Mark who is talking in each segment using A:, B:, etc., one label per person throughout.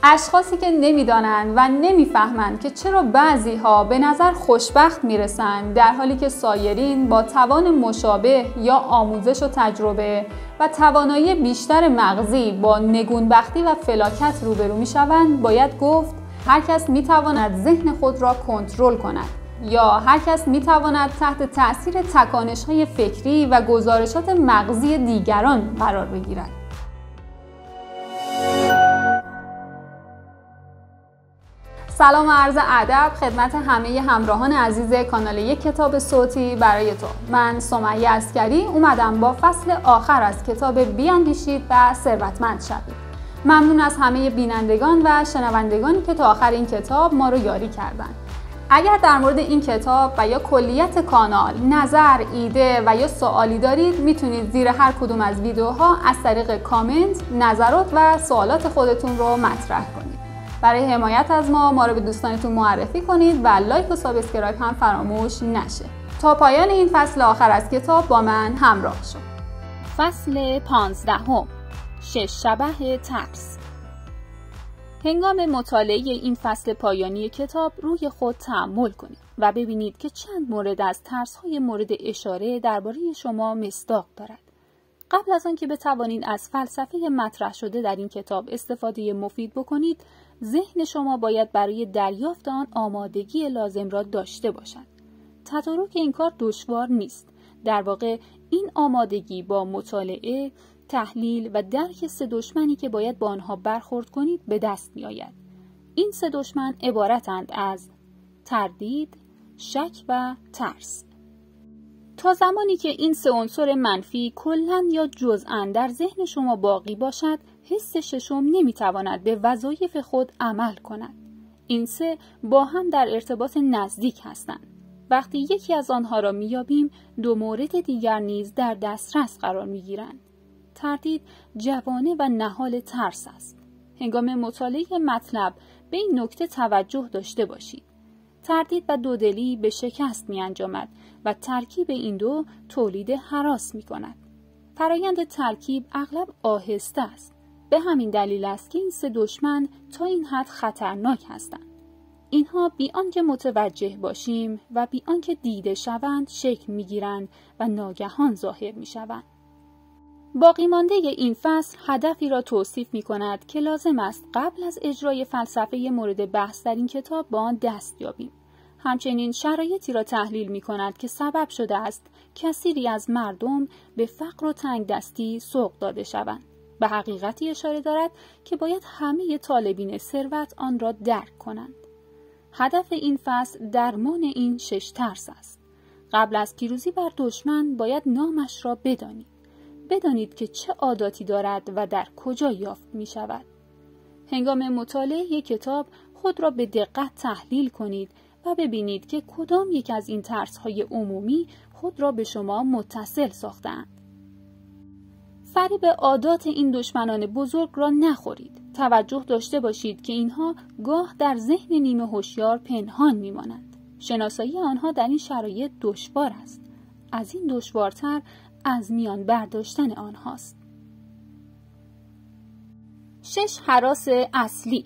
A: اشخاصی که نمیدانند و نمیفهمند که چرا بعضی ها به نظر خوشبخت میرسند در حالی که سایرین با توان مشابه یا آموزش و تجربه و توانایی بیشتر مغزی با نگونبختی و فلاکت روبرو میشوند، باید گفت هر کس میتواند ذهن خود را کنترل کند یا هر کس میتواند تحت تأثیر تکانش‌های فکری و گزارشات مغزی دیگران قرار بگیرد. سلام و عرض ادب خدمت همه همراهان عزیز کانال یک کتاب صوتی برای تو. من سمیه عسکری اومدم با فصل آخر از کتاب بیاندیشید و ثروتمند شوید. ممنون از همه بینندگان و شنوندگانی که تا آخر این کتاب ما رو یاری کردن. اگر در مورد این کتاب و یا کلیت کانال نظر، ایده و یا سوالی دارید، میتونید زیر هر کدوم از ویدیوها از طریق کامنت نظرات و سوالات خودتون رو مطرح کنید. برای حمایت از ما رو به دوستانتون معرفی کنید و لایک و سابسکرایب هم فراموش نشه. تا پایان این فصل آخر از کتاب با من همراه شد.
B: فصل 15 6 شبح ترس. هنگام مطالعه این فصل پایانی کتاب روی خود تأمل کنید و ببینید که چند مورد از ترس‌های مورد اشاره درباره شما مصداق دارد. قبل از آنکه بتوانید از فلسفه مطرح شده در این کتاب استفاده مفید بکنید، ذهن شما باید برای دریافت آن آمادگی لازم را داشته باشد. تدارک این کار دشوار نیست. در واقع این آمادگی با مطالعه، تحلیل و درک سه دشمنی که باید با آنها برخورد کنید به دست می آید. این سه دشمن عبارتند از تردید، شک و ترس. تا زمانی که این سه عنصر منفی کلاً یا جزءاً در ذهن شما باقی باشد، حس ششم نمیتواند به وظایف خود عمل کند. این سه با هم در ارتباط نزدیک هستند. وقتی یکی از آنها را میابیم، دو مورد دیگر نیز در دسترس قرار میگیرند. تردید جوانه و نهال ترس است. هنگام مطالعه مطلب به این نکته توجه داشته باشید. تردید و دودلی به شکست می انجامد و ترکیب این دو تولید هراس می کند. فرایند ترکیب اغلب آهسته است. به همین دلیل است که این سه دشمن تا این حد خطرناک هستند. اینها بی آنکه متوجه باشیم و بی آنکه دیده شوند شکل می گیرند و ناگهان ظاهر می شوند. باقی مانده این فصل هدفی را توصیف می کند که لازم است قبل از اجرای فلسفه مورد بحث در این کتاب با آن دست یابیم. همچنین شرایطی را تحلیل می کند که سبب شده است کثیری از مردم به فقر و تنگدستی سوق داده شوند. به حقیقتی اشاره دارد که باید همه طالبین ثروت آن را درک کنند. هدف این فصل درمان این 6 ترس است. قبل از پیروزی بر دشمن باید نامش را بدانید. بدانید که چه عاداتی دارد و در کجا یافت می شود. هنگام مطالعه یک کتاب خود را به دقت تحلیل کنید و ببینید که کدام یک از این ترس‌های عمومی خود را به شما متصل ساختند. فریب عادات این دشمنان بزرگ را نخورید. توجه داشته باشید که اینها گاه در ذهن نیمه هوشیار پنهان می‌مانند. شناسایی آنها در این شرایط دشوار است. از این دشوارتر از میان برداشتن آنهاست. 6 هراس اصلی.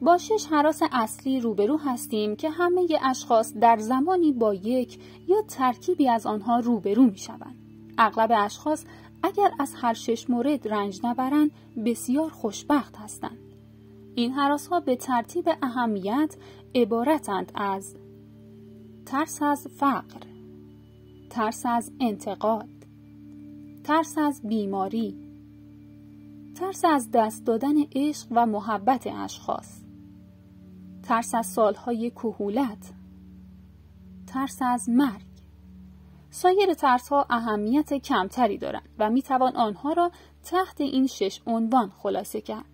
B: با 6 هراس اصلی روبرو هستیم که همه اشخاص در زمانی با یک یا ترکیبی از آنها روبرو می شوند. اغلب اشخاص اگر از هر 6 مورد رنج نبرند بسیار خوشبخت هستند. این هراس ها به ترتیب اهمیت عبارتند از ترس از فقر، ترس از انتقاد، ترس از بیماری، ترس از دست دادن عشق و محبت اشخاص، ترس از سالهای کهولت، ترس از مرگ. سایر ترس‌ها اهمیت کمتری دارند و میتوان آنها را تحت این 6 عنوان خلاصه کرد.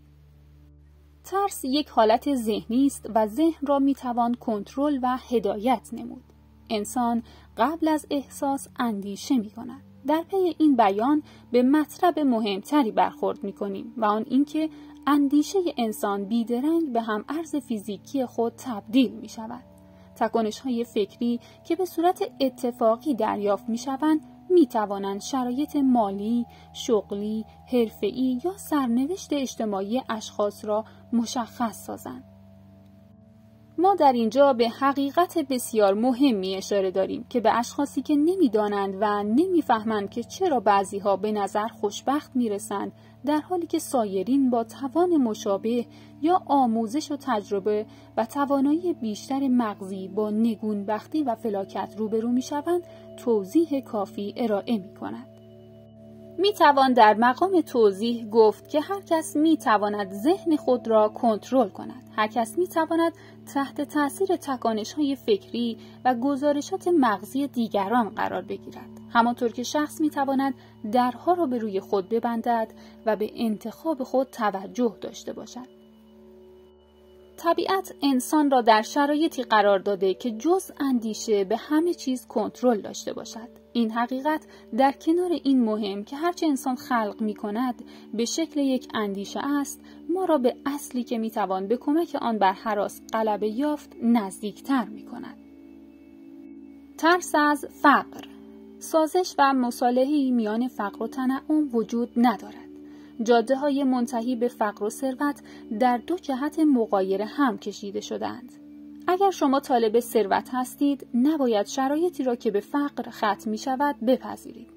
B: ترس یک حالت ذهنی است و ذهن را میتوان کنترل و هدایت نمود. انسان قبل از احساس اندیشه میکند. در پی این بیان به مطلب مهمتری برخورد میکنیم و آن اینکه اندیشه انسان بیدرنگ به هم ارز فیزیکی خود تبدیل میشود. تکانش‌های فکری که به صورت اتفاقی دریافت می‌شوند می توانند شرایط مالی، شغلی، حرفه‌ای یا سرنوشت اجتماعی اشخاص را مشخص سازند. ما در اینجا به حقیقت بسیار مهمی اشاره داریم که به اشخاصی که نمی‌دانند و نمی‌فهمند که چرا بعضی‌ها به نظر خوشبخت می‌رسند در حالی که سایرین با توان مشابه یا آموزش و تجربه و توانایی بیشتر مغزی با نگونبختی و فلاکت روبرو می‌شوند، توضیح کافی ارائه می‌کنند. می‌توان در مقام توضیح گفت که هر کس می‌تواند ذهن خود را کنترل کند. هر کس می‌تواند تحت تأثیر تکانش‌های فکری و گزارشات مغزی دیگران قرار بگیرد. همانطور که شخص می‌تواند درها را به روی خود ببندد و به انتخاب خود توجه داشته باشد. طبیعت انسان را در شرایطی قرار داده که جز اندیشه به همه چیز کنترل داشته باشد. این حقیقت در کنار این مهم که هرچه انسان خلق می کند به شکل یک اندیشه است، ما را به اصلی که می توان به کمک آن بر هراس غلبه یافت نزدیکتر می کند. ترس از فقر. سازش و مصالحه‌ای میان فقر و تنعم وجود ندارد. جاده‌های منتهی به فقر و ثروت در دو جهت مغایر هم کشیده شده‌اند. اگر شما طالب ثروت هستید، نباید شرایطی را که به فقر ختم می‌شود بپذیرید.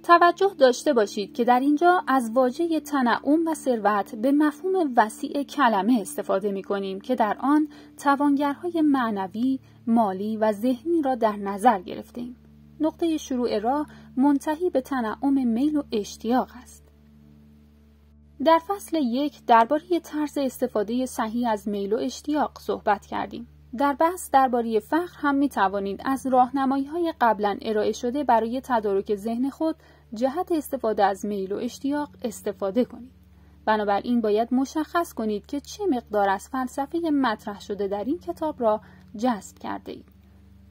B: توجه داشته باشید که در اینجا از واژه تنعم و ثروت به مفهوم وسیع کلمه استفاده می‌کنیم که در آن توانگرهای معنوی، مالی و ذهنی را در نظر گرفتیم. نقطه شروع راه منتهی به تنعم میل و اشتیاق است. در فصل 1 درباره طرز استفاده صحیح از میل و اشتیاق صحبت کردیم. در بحث درباره فقر هم می توانید از راهنمایی‌های قبلا ارائه شده برای تدارک ذهن خود جهت استفاده از میل و اشتیاق استفاده کنید. بنابراین باید مشخص کنید که چه مقدار از فلسفه مطرح شده در این کتاب را جذب کرده اید.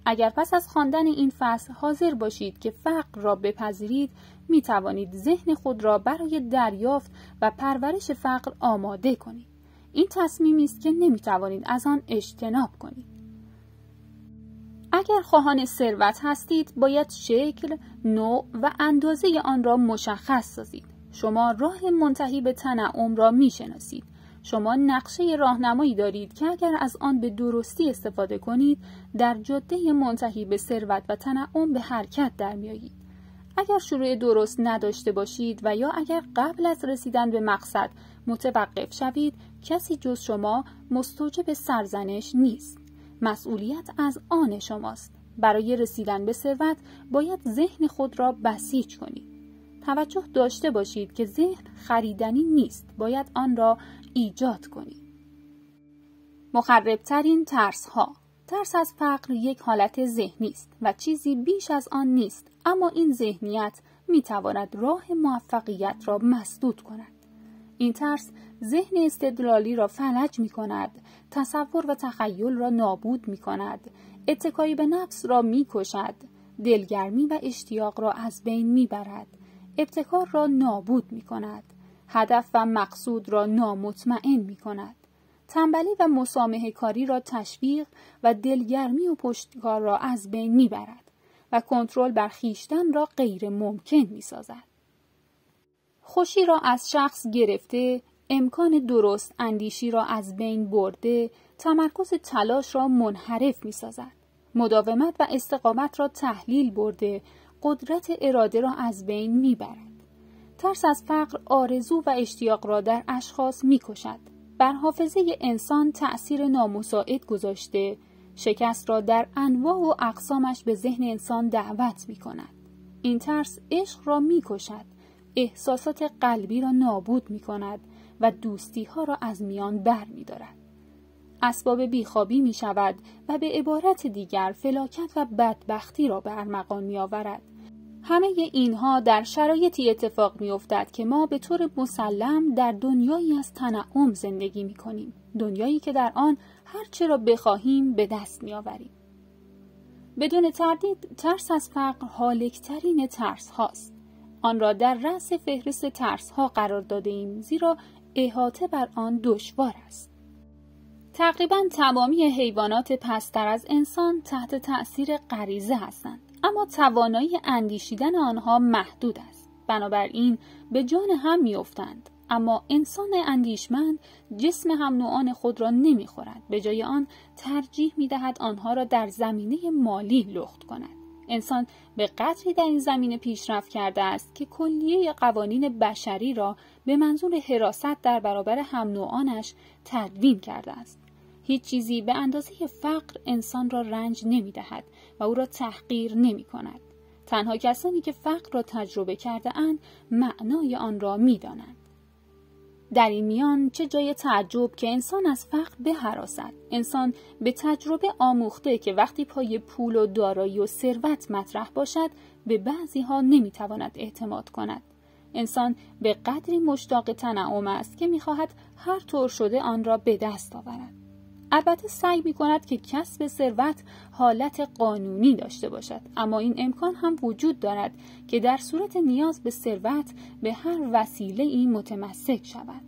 B: اگر پس از خواندن این فصل حاضر باشید که فقر را بپذیرید، می توانید ذهن خود را برای دریافت و پرورش فقر آماده کنید. این تصمیمی است که نمی توانید از آن اجتناب کنید. اگر خواهان ثروت هستید، باید شکل، نوع و اندازه آن را مشخص سازید. شما راه منتهی به تنعم را می شناسید. شما نقشه راهنمایی دارید که اگر از آن به درستی استفاده کنید، در جاده منتهی به ثروت و تنعم به حرکت در میایید. اگر شروع درست نداشته باشید و یا اگر قبل از رسیدن به مقصد متوقف شوید، کسی جز شما مستوجب سرزنش نیست. مسئولیت از آن شماست. برای رسیدن به ثروت باید ذهن خود را بسیج کنید. توجه داشته باشید که ذهن خریدنی نیست، باید آن را ایجاد کنید. مخربترین ترس ها. ترس از فقر یک حالت ذهنی است و چیزی بیش از آن نیست، اما این ذهنیت می تواند راه موفقیت را مسدود کند. این ترس ذهن استدلالی را فلج می کند، تصور و تخیل را نابود می کند، اتکایی به نفس را می کشد، دلگرمی و اشتیاق را از بین می برد، ابتکار را نابود می کند، هدف و مقصود را نامطمئن می کند، تنبلی و مسامحه کاری را تشویق و دلگرمی و پشتکار را از بین می برد و کنترل بر خویشتن را غیر ممکن می سازد. خوشی را از شخص گرفته، امکان درست اندیشی را از بین برده، تمرکز تلاش را منحرف می سازد. مداومت و استقامت را تحلیل برده، قدرت اراده را از بین می برد. ترس از فقر آرزو و اشتیاق را در اشخاص می کشد. بر حافظه انسان تأثیر نامساعد گذاشته، شکست را در انواع و اقسامش به ذهن انسان دعوت می کند. این ترس عشق را می کشد، احساسات قلبی را نابود می کند و دوستی ها را از میان بر می دارد. اسباب بیخوابی می شود و به عبارت دیگر فلاکت و بدبختی را به ارمغان می آورد. همه اینها در شرایطی اتفاق می افتد که ما به طور مسلم در دنیایی از تنعم زندگی می کنیم. دنیایی که در آن هر چه را بخواهیم به دست می آوریم. بدون تردید ترس از فقر هالکترین ترس هاست. آن را در رأس فهرست ترس ها قرار داده ایم، زیرا احاطه بر آن دشوار است. تقریباً تمامی حیوانات پستر از انسان تحت تأثیر غریزه هستند، اما توانایی اندیشیدن آنها محدود است. بنابراین به جان هم می‌افتند. اما انسان اندیشمند جسم هم نوعان خود را نمی‌خورد. به جای آن ترجیح می‌دهد آنها را در زمینه مالی لخت کند. انسان به قدری در این زمینه پیشرفت کرده است که کلیه قوانین بشری را به منظور حراست در برابر هم نوعانش تدوین کرده است. هیچ چیزی به اندازه فقر انسان را رنج نمی‌دهد و او را تحقیر نمی‌کند. تنها کسانی که فقر را تجربه کرده اند معنای آن را می‌دانند. در این میان چه جای تعجب که انسان از فقر بهراسد. انسان به تجربه آموخته که وقتی پای پول و دارایی و ثروت مطرح باشد به بعضی ها نمیتواند اعتماد کند. انسان به قدری مشتاق تنعم است که میخواهد هر طور شده آن را به دست آورد. البته سعی میکند که کسب ثروت حالت قانونی داشته باشد، اما این امکان هم وجود دارد که در صورت نیاز به ثروت به هر وسیله‌ای متمسک شود.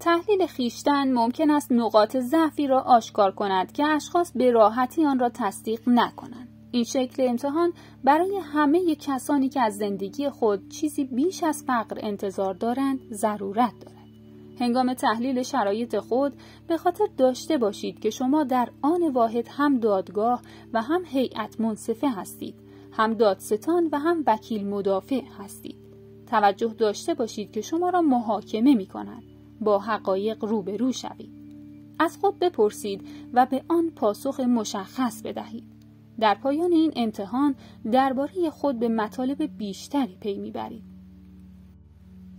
B: تحلیل خویشتن ممکن است نقاط ضعفی را آشکار کند که اشخاص به راحتی آن را تصدیق نکنند. این شکل امتحان برای همه کسانی که از زندگی خود چیزی بیش از فقر انتظار دارند ضرورت دارد. هنگام تحلیل شرایط خود به خاطر داشته باشید که شما در آن واحد هم دادگاه و هم هیئت منصفه هستید، هم دادستان و هم وکیل مدافع هستید. توجه داشته باشید که شما را محاکمه می‌کنند. با حقایق روبرو شوید. از خود بپرسید و به آن پاسخ مشخص بدهید. در پایان این امتحان درباره خود به مطالب بیشتری پی می‌برید.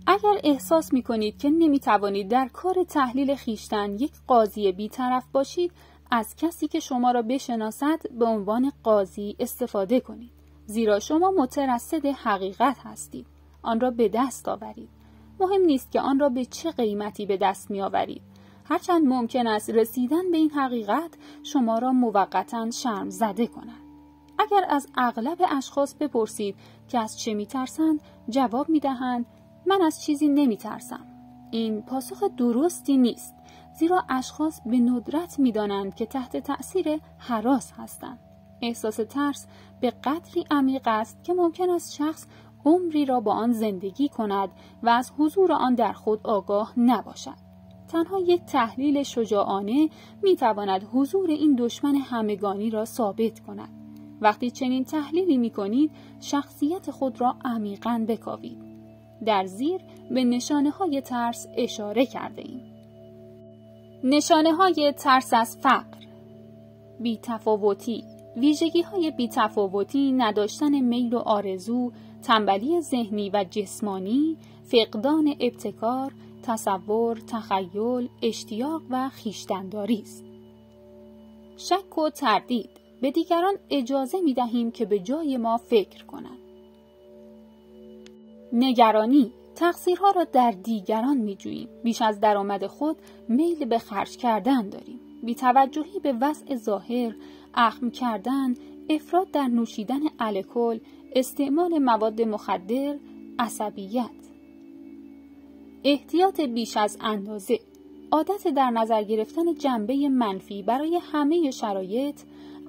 B: اگر احساس می‌کنید که نمی‌توانید در کار تحلیل خویشتن یک قاضی بی‌طرف باشید، از کسی که شما را بشناسد به عنوان قاضی استفاده کنید. زیرا شما مترصد حقیقت هستید. آن را به دست آورید. مهم نیست که آن را به چه قیمتی به دست می‌آورید. هرچند ممکن است رسیدن به این حقیقت شما را موقتاً شرم زده کند. اگر از اغلب اشخاص بپرسید که از چه می‌ترسند، جواب می‌دهند من از چیزی نمی‌ترسم. این پاسخ درستی نیست، زیرا اشخاص به ندرت می‌دانند که تحت تأثیر هراس هستند. احساس ترس به قدری عمیق است که ممکن است شخص عمری را با آن زندگی کند و از حضور آن در خود آگاه نباشد. تنها یک تحلیل شجاعانه می‌تواند حضور این دشمن همگانی را ثابت کند. وقتی چنین تحلیلی می‌کنید، شخصیت خود را عمیقاً بکاوید. در زیر به نشانه‌های ترس اشاره کرده‌ایم. نشانه‌های ترس از فقر: بی‌تفاوتی، ویژگی‌های بی‌تفاوتی، نداشتن میل و آرزو، تنبلی ذهنی و جسمانی، فقدان ابتکار، تصور، تخیل، اشتیاق و خویشتن‌داری است. شک و تردید: به دیگران اجازه می‌دهیم که به جای ما فکر کنند. نگرانی: تقصیرها را در دیگران می‌جوییم. بیش از درآمد خود میل به خرج کردن داریم. بی‌توجهی به وضع ظاهر، اخم کردن، افراط در نوشیدن الکل، استعمال مواد مخدر، عصبیت. احتیاط بیش از اندازه: عادت در نظر گرفتن جنبه منفی برای همه شرایط،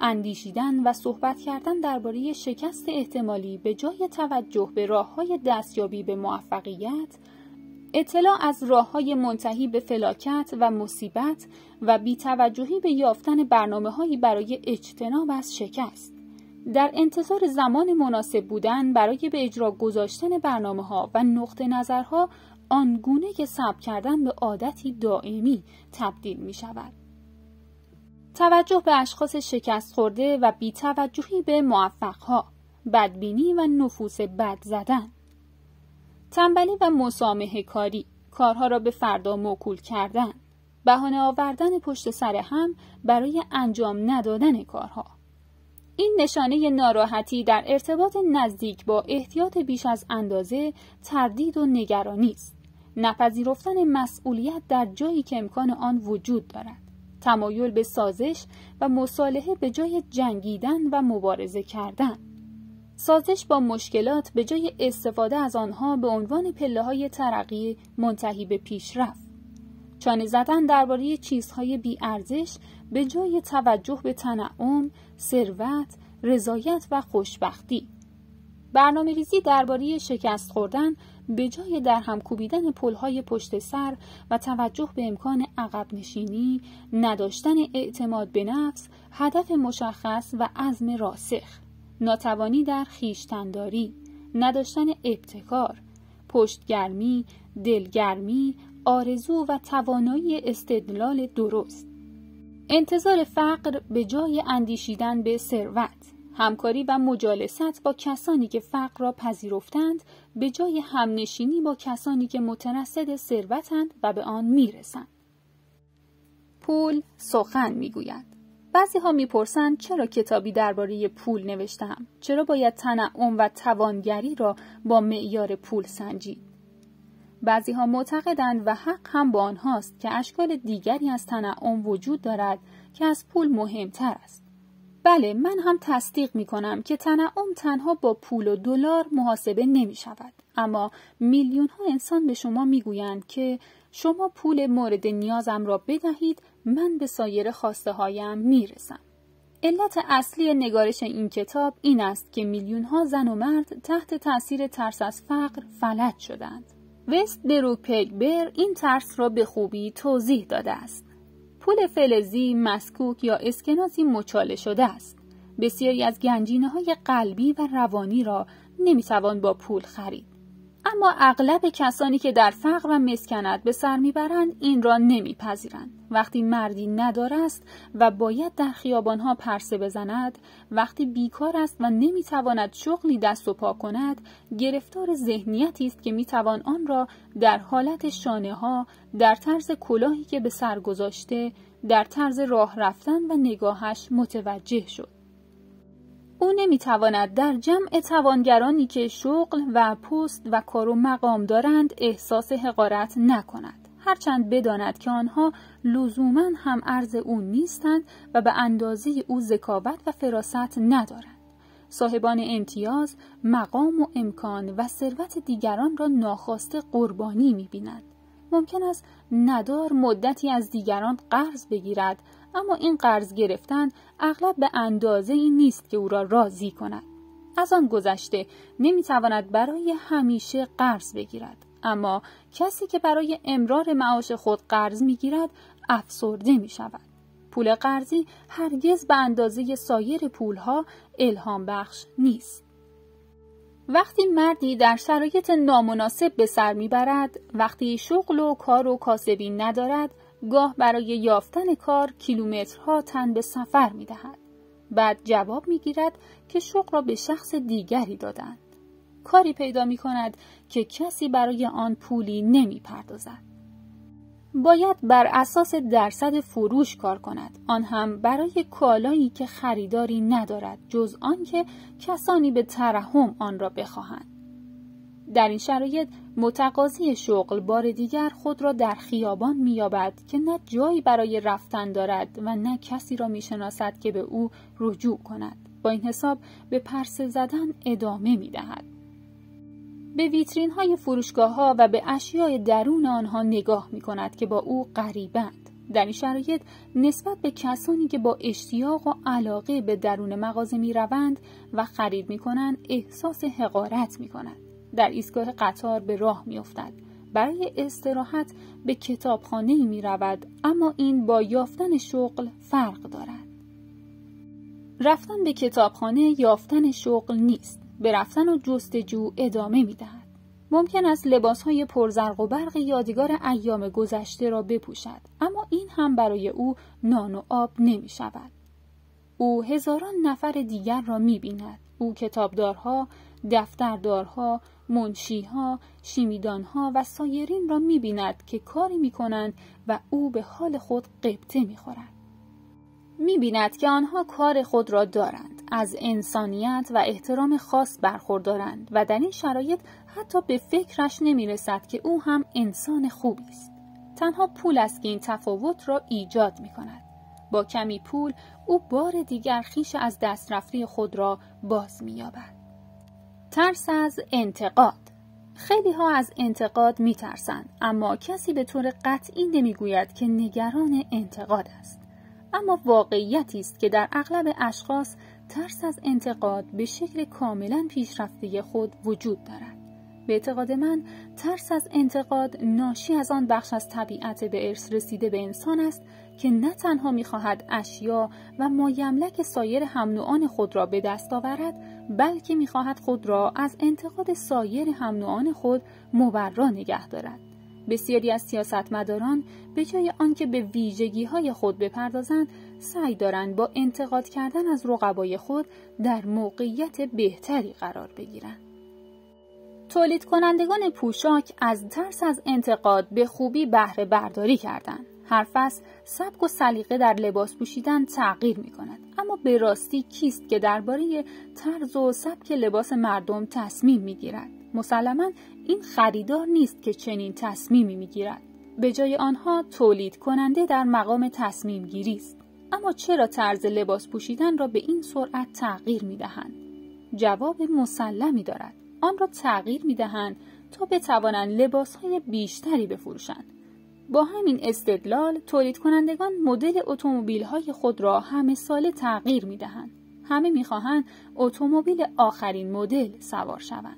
B: اندیشیدن و صحبت کردن درباره شکست احتمالی به جای توجه به راه‌های دستیابی به موفقیت، اطلاع از راه‌های منتهی به فلاکت و مصیبت و بی‌توجهی به یافتن برنامه‌هایی برای اجتناب از شکست. در انتظار زمان مناسب بودن برای به اجرا گذاشتن برنامه‌ها و نقطه نظرها آنگونه که صبر کردن به عادتی دائمی تبدیل می‌شود. توجه به اشخاص شکست خورده و بی‌توجهی به موفق‌ها، بدبینی و نفوس بد زدن. تنبلی و مسامحه کاری، کارها را به فردا موکول کردن، بهانه آوردن پشت سر هم برای انجام ندادن کارها. این نشانه ناراحتی در ارتباط نزدیک با احتیاط بیش از اندازه، تردید و نگرانی است. نپذیرفتن مسئولیت در جایی که امکان آن وجود دارد. تمایل به سازش و مصالحه به جای جنگیدن و مبارزه کردن. سازش با مشکلات به جای استفاده از آنها به عنوان پله‌های ترقی منتهی به پیشرفت. چانه زدن درباره چیزهای بی‌ارزش به جای توجه به تنعم، ثروت، رضایت و خوشبختی. برنامه‌ریزی درباره شکست خوردن به جای درهم کوبیدن پل‌های پشت سر و توجه به امکان عقب نشینی، نداشتن اعتماد به نفس، هدف مشخص و عزم راسخ، ناتوانی در خویشتن‌داری، نداشتن ابتکار، پشتگرمی، دلگرمی، آرزو و توانایی استدلال درست، انتظار فقر به جای اندیشیدن به ثروت، همکاری و مجالست با کسانی که فقر را پذیرفتند به جای همنشینی با کسانی که مترصد ثروتند و به آن میرسند. پول سخن میگوید. بعضی ها میپرسند چرا کتابی درباره پول نوشتم؟ چرا باید تنعم و توانگری را با معیار پول سنجید؟ بعضی ها معتقدند و حق هم با آنهاست که اشکال دیگری از تنعم وجود دارد که از پول مهمتر است. بله، من هم تصدیق می کنم که تنعم تنها با پول و دلار محاسبه نمی شود. اما میلیون ها انسان به شما می گویند که شما پول مورد نیازم را بدهید، من به سایر خواسته هایم می رسم. علت اصلی نگارش این کتاب این است که میلیون ها زن و مرد تحت تاثیر ترس از فقر فلج شدند. وست بروک پگبر این ترس را به خوبی توضیح داده است. پول فلزی، مسکوک یا اسکناسی مچاله شده است. بسیاری از گنجینه‌های قلبی و روانی را نمی‌توان با پول خرید. اما اغلب کسانی که در فقر و مسکنت به سر میبرند این را نمیپذیرند. وقتی مردی ندار است و باید در خیابانها پرسه بزند، وقتی بیکار است و نمیتواند شغلی دست و پا کند، گرفتار ذهنیتی است که میتوان آن را در حالت شانه ها، در طرز کلاهی که به سر گذاشته، در طرز راه رفتن و نگاهش متوجه شد. او نمیتواند در جمع توانگرانی که شغل و پست و کار و مقام دارند احساس حقارت نکند، هرچند بداند که آنها لزوماً هم ارز او نیستند و به اندازه او ذکاوت و فراست ندارند. صاحبان امتیاز، مقام و امکان و ثروت دیگران را ناخواسته قربانی میبینند. ممکن است ندار مدتی از دیگران قرض بگیرد، اما این قرض گرفتن اغلب به اندازه این نیست که او را راضی کند. از آن گذشته نمیتواند برای همیشه قرض بگیرد، اما کسی که برای امرار معاش خود قرض میگیرد افسرده میشود. پول قرضی هرگز به اندازه سایر پولها الهام بخش نیست. وقتی مردی در شرایط نامناسب به سر میبرد، وقتی شغل و کار و کاسبی ندارد، گاه برای یافتن کار کیلومترها تن به سفر می‌دهد. بعد جواب می‌گیرد که شغل را به شخص دیگری دادند. کاری پیدا می‌کند که کسی برای آن پولی نمی‌پردازد. باید بر اساس درصد فروش کار کند، آن هم برای کالایی که خریداری ندارد جز آن که کسانی به ترحم آن را بخواهند. در این شرایط متقاضی شغل بار دیگر خود را در خیابان می‌یابد که نه جایی برای رفتن دارد و نه کسی را می‌شناسد که به او رجوع کند. با این حساب به پرسه زدن ادامه می‌دهد. به ویترین‌های فروشگاه‌ها و به اشیاء درون آنها نگاه می‌کند که با او غریبند. در این شرایط نسبت به کسانی که با اشتیاق و علاقه به درون مغازه می‌روند و خرید می‌کنند احساس حقارت می‌کند. در ایستگاه قطار به راه می‌افتد. برای استراحت به کتابخانه‌ای می‌رود، اما این با یافتن شغل فرق دارد. رفتن به کتابخانه یافتن شغل نیست. به رفتن و جستجو ادامه می‌دهد. ممکن است لباس‌های پرزرق و برق یادگار ایام گذشته را بپوشد، اما این هم برای او نان و آب نمی‌شود. او هزاران نفر دیگر را می‌بیند. او کتابدارها، دفتردارها، منشیها، شیمیدانها و سایرین را می‌بیند که کاری می‌کنند و او به حال خود غبطه می‌خورد. می‌بیند که آنها کار خود را دارند، از انسانیت و احترام خاص برخوردارند و در این شرایط حتی به فکرش نمی‌رسد که او هم انسان خوبی است. تنها پول است که این تفاوت را ایجاد می‌کند. با کمی پول او بار دیگر خویش از دست رفته خود را باز می‌یابد. ترس از انتقاد. خیلی ها از انتقاد می‌ترسند، اما کسی به طور قطعی نمی‌گوید که نگران انتقاد است. اما واقعیتی است که در اغلب اشخاص ترس از انتقاد به شکل کاملا پیشرفته خود وجود دارد. به اعتقاد من ترس از انتقاد ناشی از آن بخش از طبیعت به ارث رسیده به انسان است که نه تنها می‌خواهد اشیا و مایملک سایر هم نوعان خود را به دست آورد، بلکه می‌خواهد خود را از انتقاد سایر هم نوعان خود مبرا نگه دارد. بسیاری از سیاستمداران به جای آنکه به ویژگی‌های خود بپردازند، سعی دارند با انتقاد کردن از رقبای خود در موقعیت بهتری قرار بگیرند. تولید کنندگان پوشاک از ترس از انتقاد به خوبی بهره برداری کردند. هر فصل سبک و سلیقه در لباس پوشیدن تغییر می‌کند، اما به راستی کیست که درباره طرز و سبک لباس مردم تصمیم می‌گیرد؟ مسلماً این خریدار نیست که چنین تصمیمی می‌گیرد. به جای آنها تولید کننده در مقام تصمیم گیری است. اما چرا طرز لباس پوشیدن را به این سرعت تغییر می‌دهند؟ جواب مسلمی دارد. آن را تغییر می‌دهند تا بتوانند لباس‌های بیشتری بفروشند. با همین استدلال تولید کنندگان مدل اتومبیل‌های خود را همه ساله تغییر می‌دهند. همه می‌خواهند اتومبیل آخرین مدل سوار شوند.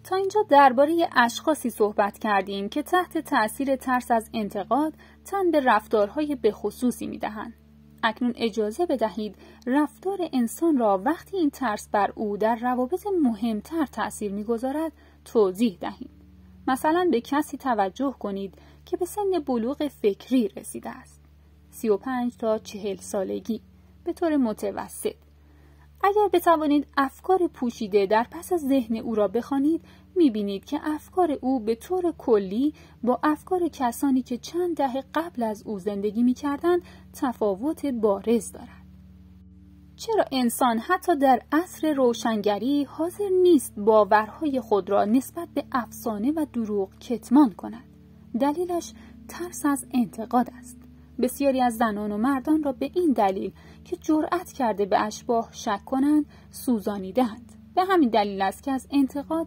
B: تا اینجا درباره اشخاصی صحبت کردیم که تحت تأثیر ترس از انتقاد تن به رفتارهای بخصوصی می‌دهند. اکنون اجازه بدهید رفتار انسان را وقتی این ترس بر او در روابط مهمتر تأثیر می‌گذارد توضیح دهیم. مثلا به کسی توجه کنید که به سن بلوغ فکری رسیده است. 35 تا 40 سالگی به طور متوسط. اگر بتوانید افکار پوشیده در پس ذهن او را بخوانید، می‌بینید که افکار او به طور کلی با افکار کسانی که چند دهه قبل از او زندگی می‌کردند تفاوت بارز دارد. چرا انسان حتی در عصر روشنگری حاضر نیست باورهای خود را نسبت به افسانه و دروغ کتمان کند؟ دلیلش ترس از انتقاد است. بسیاری از زنان و مردان را به این دلیل که جرأت کرده به اشباح شک کنند سوزانیده‌اند. به همین دلیل است که از انتقاد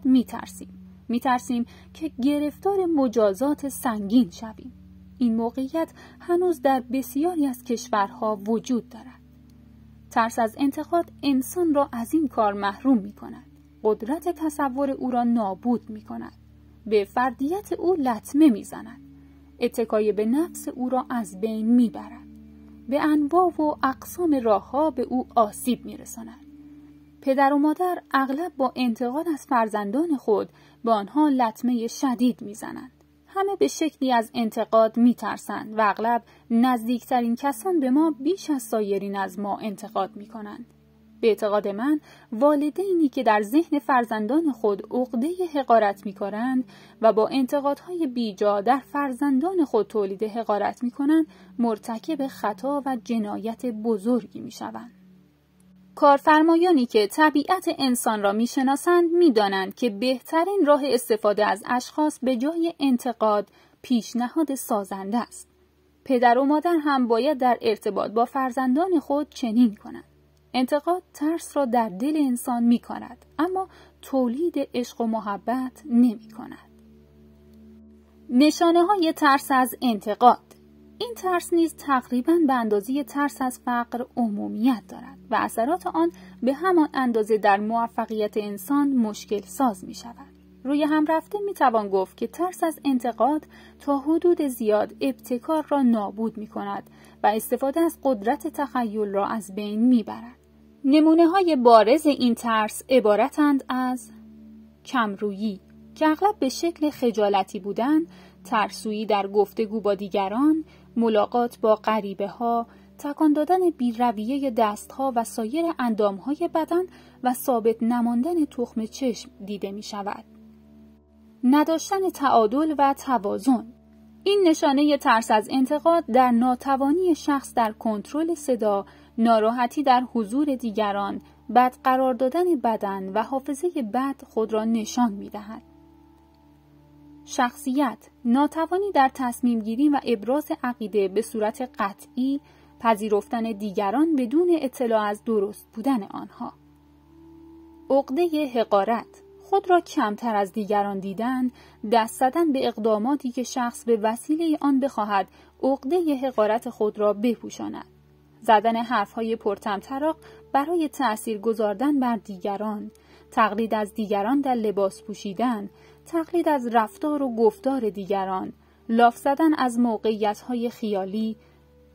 B: میترسیم که گرفتار مجازات سنگین شویم. این موقعیت هنوز در بسیاری از کشورها وجود دارد. ترس از انتقاد انسان را از این کار محروم می کند. قدرت تصور او را نابود می کند. به فردیت او لطمه می زند. اتکای به نفس او را از بین می برد. به انواع و اقسام راه‌ها به او آسیب می رساند. پدر و مادر اغلب با انتقاد از فرزندان خود به آنها لطمه شدید می زنند. همه به شکلی از انتقاد می ترسند و اغلب نزدیکترین کسان به ما بیش از سایرین از ما انتقاد می کنند. به اعتقاد من والدینی که در ذهن فرزندان خود عقده حقارت می کنند و با انتقادهای بیجا در فرزندان خود تولید حقارت می کنند مرتکب خطا و جنایت بزرگی می شوند. کارفرمایانی که طبیعت انسان را می‌شناسند می‌دانند که بهترین راه استفاده از اشخاص به جای انتقاد پیشنهاد سازنده است. پدر و مادر هم باید در ارتباط با فرزندان خود چنین کنند. انتقاد ترس را در دل انسان می‌کند، اما تولید عشق و محبت نمی‌کند. نشانه‌های ترس از انتقاد. این ترس نیز تقریباً به اندازه ترس از فقر عمومیت دارد و اثرات آن به همان اندازه در موفقیت انسان مشکل ساز می شود. روی هم رفته می توان گفت که ترس از انتقاد تا حدود زیاد ابتکار را نابود می کند و استفاده از قدرت تخیل را از بین می برد. نمونه های بارز این ترس عبارتند از کمرویی که اغلب به شکل خجالتی بودن، ترسویی در گفتگو با دیگران، ملاقات با غریبه ها، تکان دادن بی‌رویه دستها و سایر اندامهای بدن و ثابت نماندن تخم چشم دیده می شود. نداشتن تعادل و توازن. این نشانه ترس از انتقاد در ناتوانی شخص در کنترل صدا، ناراحتی در حضور دیگران، بد قرار دادن بدن و حافظه بد خود را نشان می دهد. شخصیت، ناتوانی در تصمیم گیری و ابراز عقیده به صورت قطعی، پذیرفتن دیگران بدون اطلاع از درست بودن آنها. عقده حقارت، خود را کمتر از دیگران دیدن، دست زدن به اقداماتی که شخص به وسیله آن بخواهد عقده حقارت خود را بپوشاند. زدن حرفهای پرطمطراق برای تأثیر گذاردن بر دیگران، تقلید از دیگران در لباس پوشیدن، تقلید از رفتار و گفتار دیگران، لاف زدن از موقعیت‌های خیالی.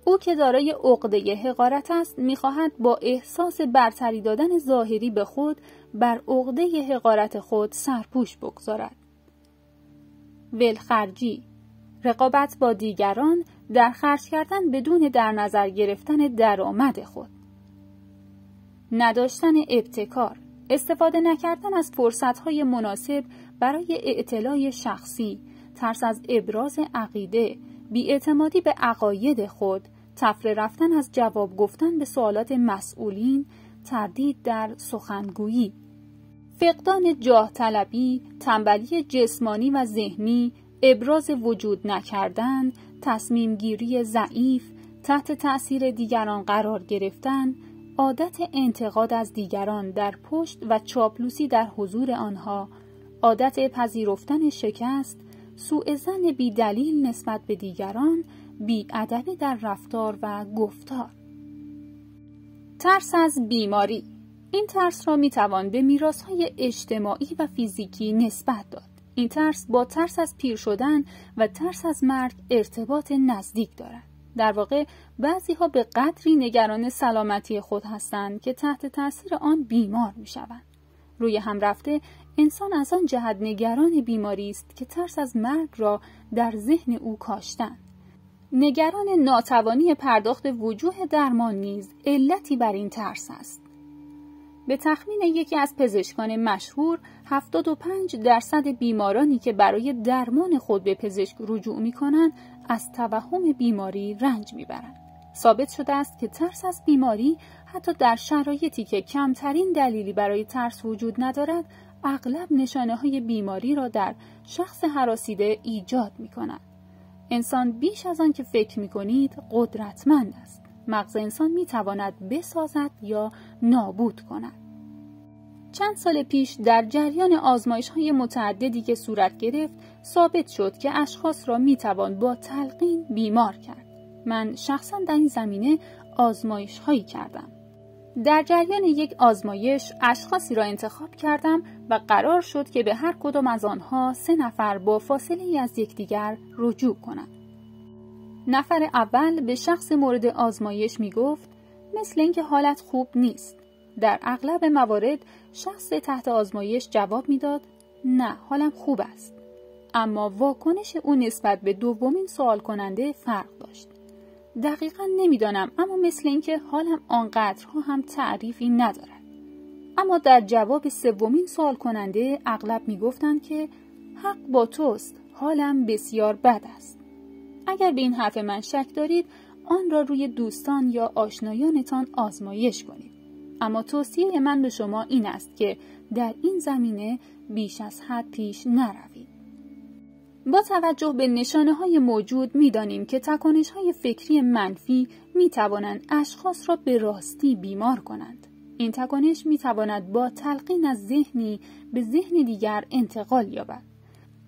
B: او که دارای عقده حقارت است می‌خواهد با احساس برتری دادن ظاهری به خود بر عقده حقارت خود سرپوش بگذارد. ولخرجی، رقابت با دیگران در خرج کردن بدون در نظر گرفتن درآمد خود. نداشتن ابتکار، استفاده نکردن از فرصت‌های مناسب برای اعتلاء شخصی، ترس از ابراز عقیده، بی‌اعتمادی به عقاید خود، تفره رفتن از جواب گفتن به سوالات مسئولین، تردید در سخنگویی. فقدان جاه طلبی، تنبلی جسمانی و ذهنی، ابراز وجود نکردن، تصمیم گیری ضعیف، تحت تأثیر دیگران قرار گرفتن، عادت انتقاد از دیگران در پشت و چاپلوسی در حضور آنها، عادت پذیرفتن شکست، سوء ظن بی دلیل نسبت به دیگران، بی‌ادبی در رفتار و گفتار. ترس از بیماری. این ترس را میتوان به میراث‌های اجتماعی و فیزیکی نسبت داد. این ترس با ترس از پیر شدن و ترس از مرگ ارتباط نزدیک دارد. در واقع بعضی‌ها به قدری نگران سلامتی خود هستند که تحت تاثیر آن بیمار می‌شوند. روی هم رفته انسان از آن جهت نگران بیماری است که ترس از مرگ را در ذهن او کاشتند. نگران ناتوانی پرداخت وجوه درمان نیز علتی بر این ترس است. به تخمین یکی از پزشکان مشهور 75% بیمارانی که برای درمان خود به پزشک رجوع می‌کنند از توهم بیماری رنج می‌برند. ثابت شده است که ترس از بیماری حتی در شرایطی که کمترین دلیلی برای ترس وجود ندارد، اغلب نشانه‌های بیماری را در شخص هراسیده ایجاد می‌کند. انسان بیش از آن که فکر می‌کنید قدرتمند است. مغز انسان می‌تواند بسازد یا نابود کند. چند سال پیش در جریان آزمایش‌های متعددی که صورت گرفت، ثابت شد که اشخاص را می‌توان با تلقین بیمار کرد. من شخصاً در این زمینه آزمایش‌هایی کردم. در جریان یک آزمایش اشخاصی را انتخاب کردم و قرار شد که به هر کدام از آنها 3 نفر با فاصله‌ای از یکدیگر رجوع کنند. نفر اول به شخص مورد آزمایش می گفت مثل اینکه حالت خوب نیست. در اغلب موارد شخص تحت آزمایش جواب می داد نه حالم خوب است. اما واکنش او نسبت به دومین سوال کننده فرق داشت. دقیقاً نمیدانم اما مثل اینکه حالم آنقدرها هم تعریفی ندارد. اما در جواب سومین سوال کننده اغلب می گفتند که حق با توست، حالم بسیار بد است. اگر به این حرف من شک دارید آن را روی دوستان یا آشنایانتان آزمایش کنید. اما توصیه من به شما این است که در این زمینه بیش از حد پیش نروید. با توجه به نشانه‌های موجود می‌دانیم که تکانش‌های فکری منفی می‌توانند اشخاص را به راستی بیمار کنند. این تکانش می‌تواند با تلقین از ذهنی به ذهن دیگر انتقال یابد.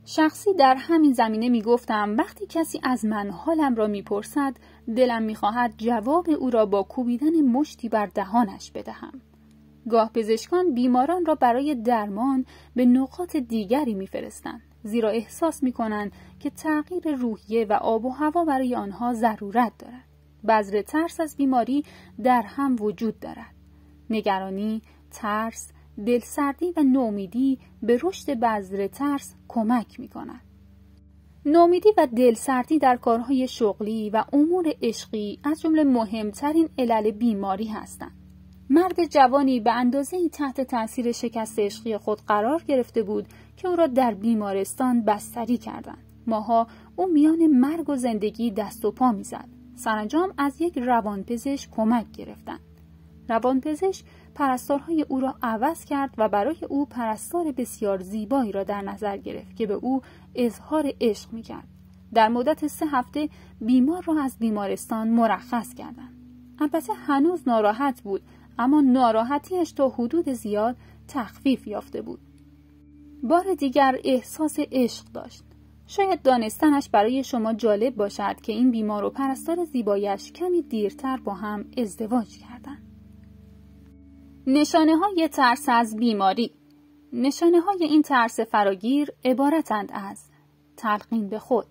B: شخصی در همین زمینه میگفتم وقتی کسی از من حالم را میپرسد دلم میخواهد جواب او را با کوبیدن مشتی بر دهانش بدهم. گاه پزشکان بیماران را برای درمان به نقاط دیگری میفرستند زیرا احساس میکنند که تغییر روحیه و آب و هوا برای آنها ضرورت دارد. بذر ترس از بیماری در هم وجود دارد. نگرانی، ترس، دلسردی و نومیدی به رشد بذر ترس کمک می‌کند. نومیدی و دلسردی در کارهای شغلی و امور عشقی از جمله مهمترین علل بیماری هستند. مرد جوانی به اندازه‌ای تحت تاثیر شکست عشقی خود قرار گرفته بود که او را در بیمارستان بستری کردند. ماها او میان مرگ و زندگی دست و پا می‌زد. سرانجام از یک روانپزشک کمک گرفتند. روانپزشک پرستارهای او را عوض کرد و برای او پرستار بسیار زیبایی را در نظر گرفت که به او اظهار عشق می‌کرد. در مدت 3 هفته بیمار را از بیمارستان مرخص کردند. البته هنوز ناراحت بود اما ناراحتیش تا حدود زیاد تخفیف یافته بود. بار دیگر احساس عشق داشت. شاید دانستنش برای شما جالب باشد که این بیمار و پرستار زیبایش کمی دیرتر با هم ازدواج کردند. نشانه‌های ترس از بیماری. نشانه‌های این ترس فراگیر عبارتند از تلقین به خود.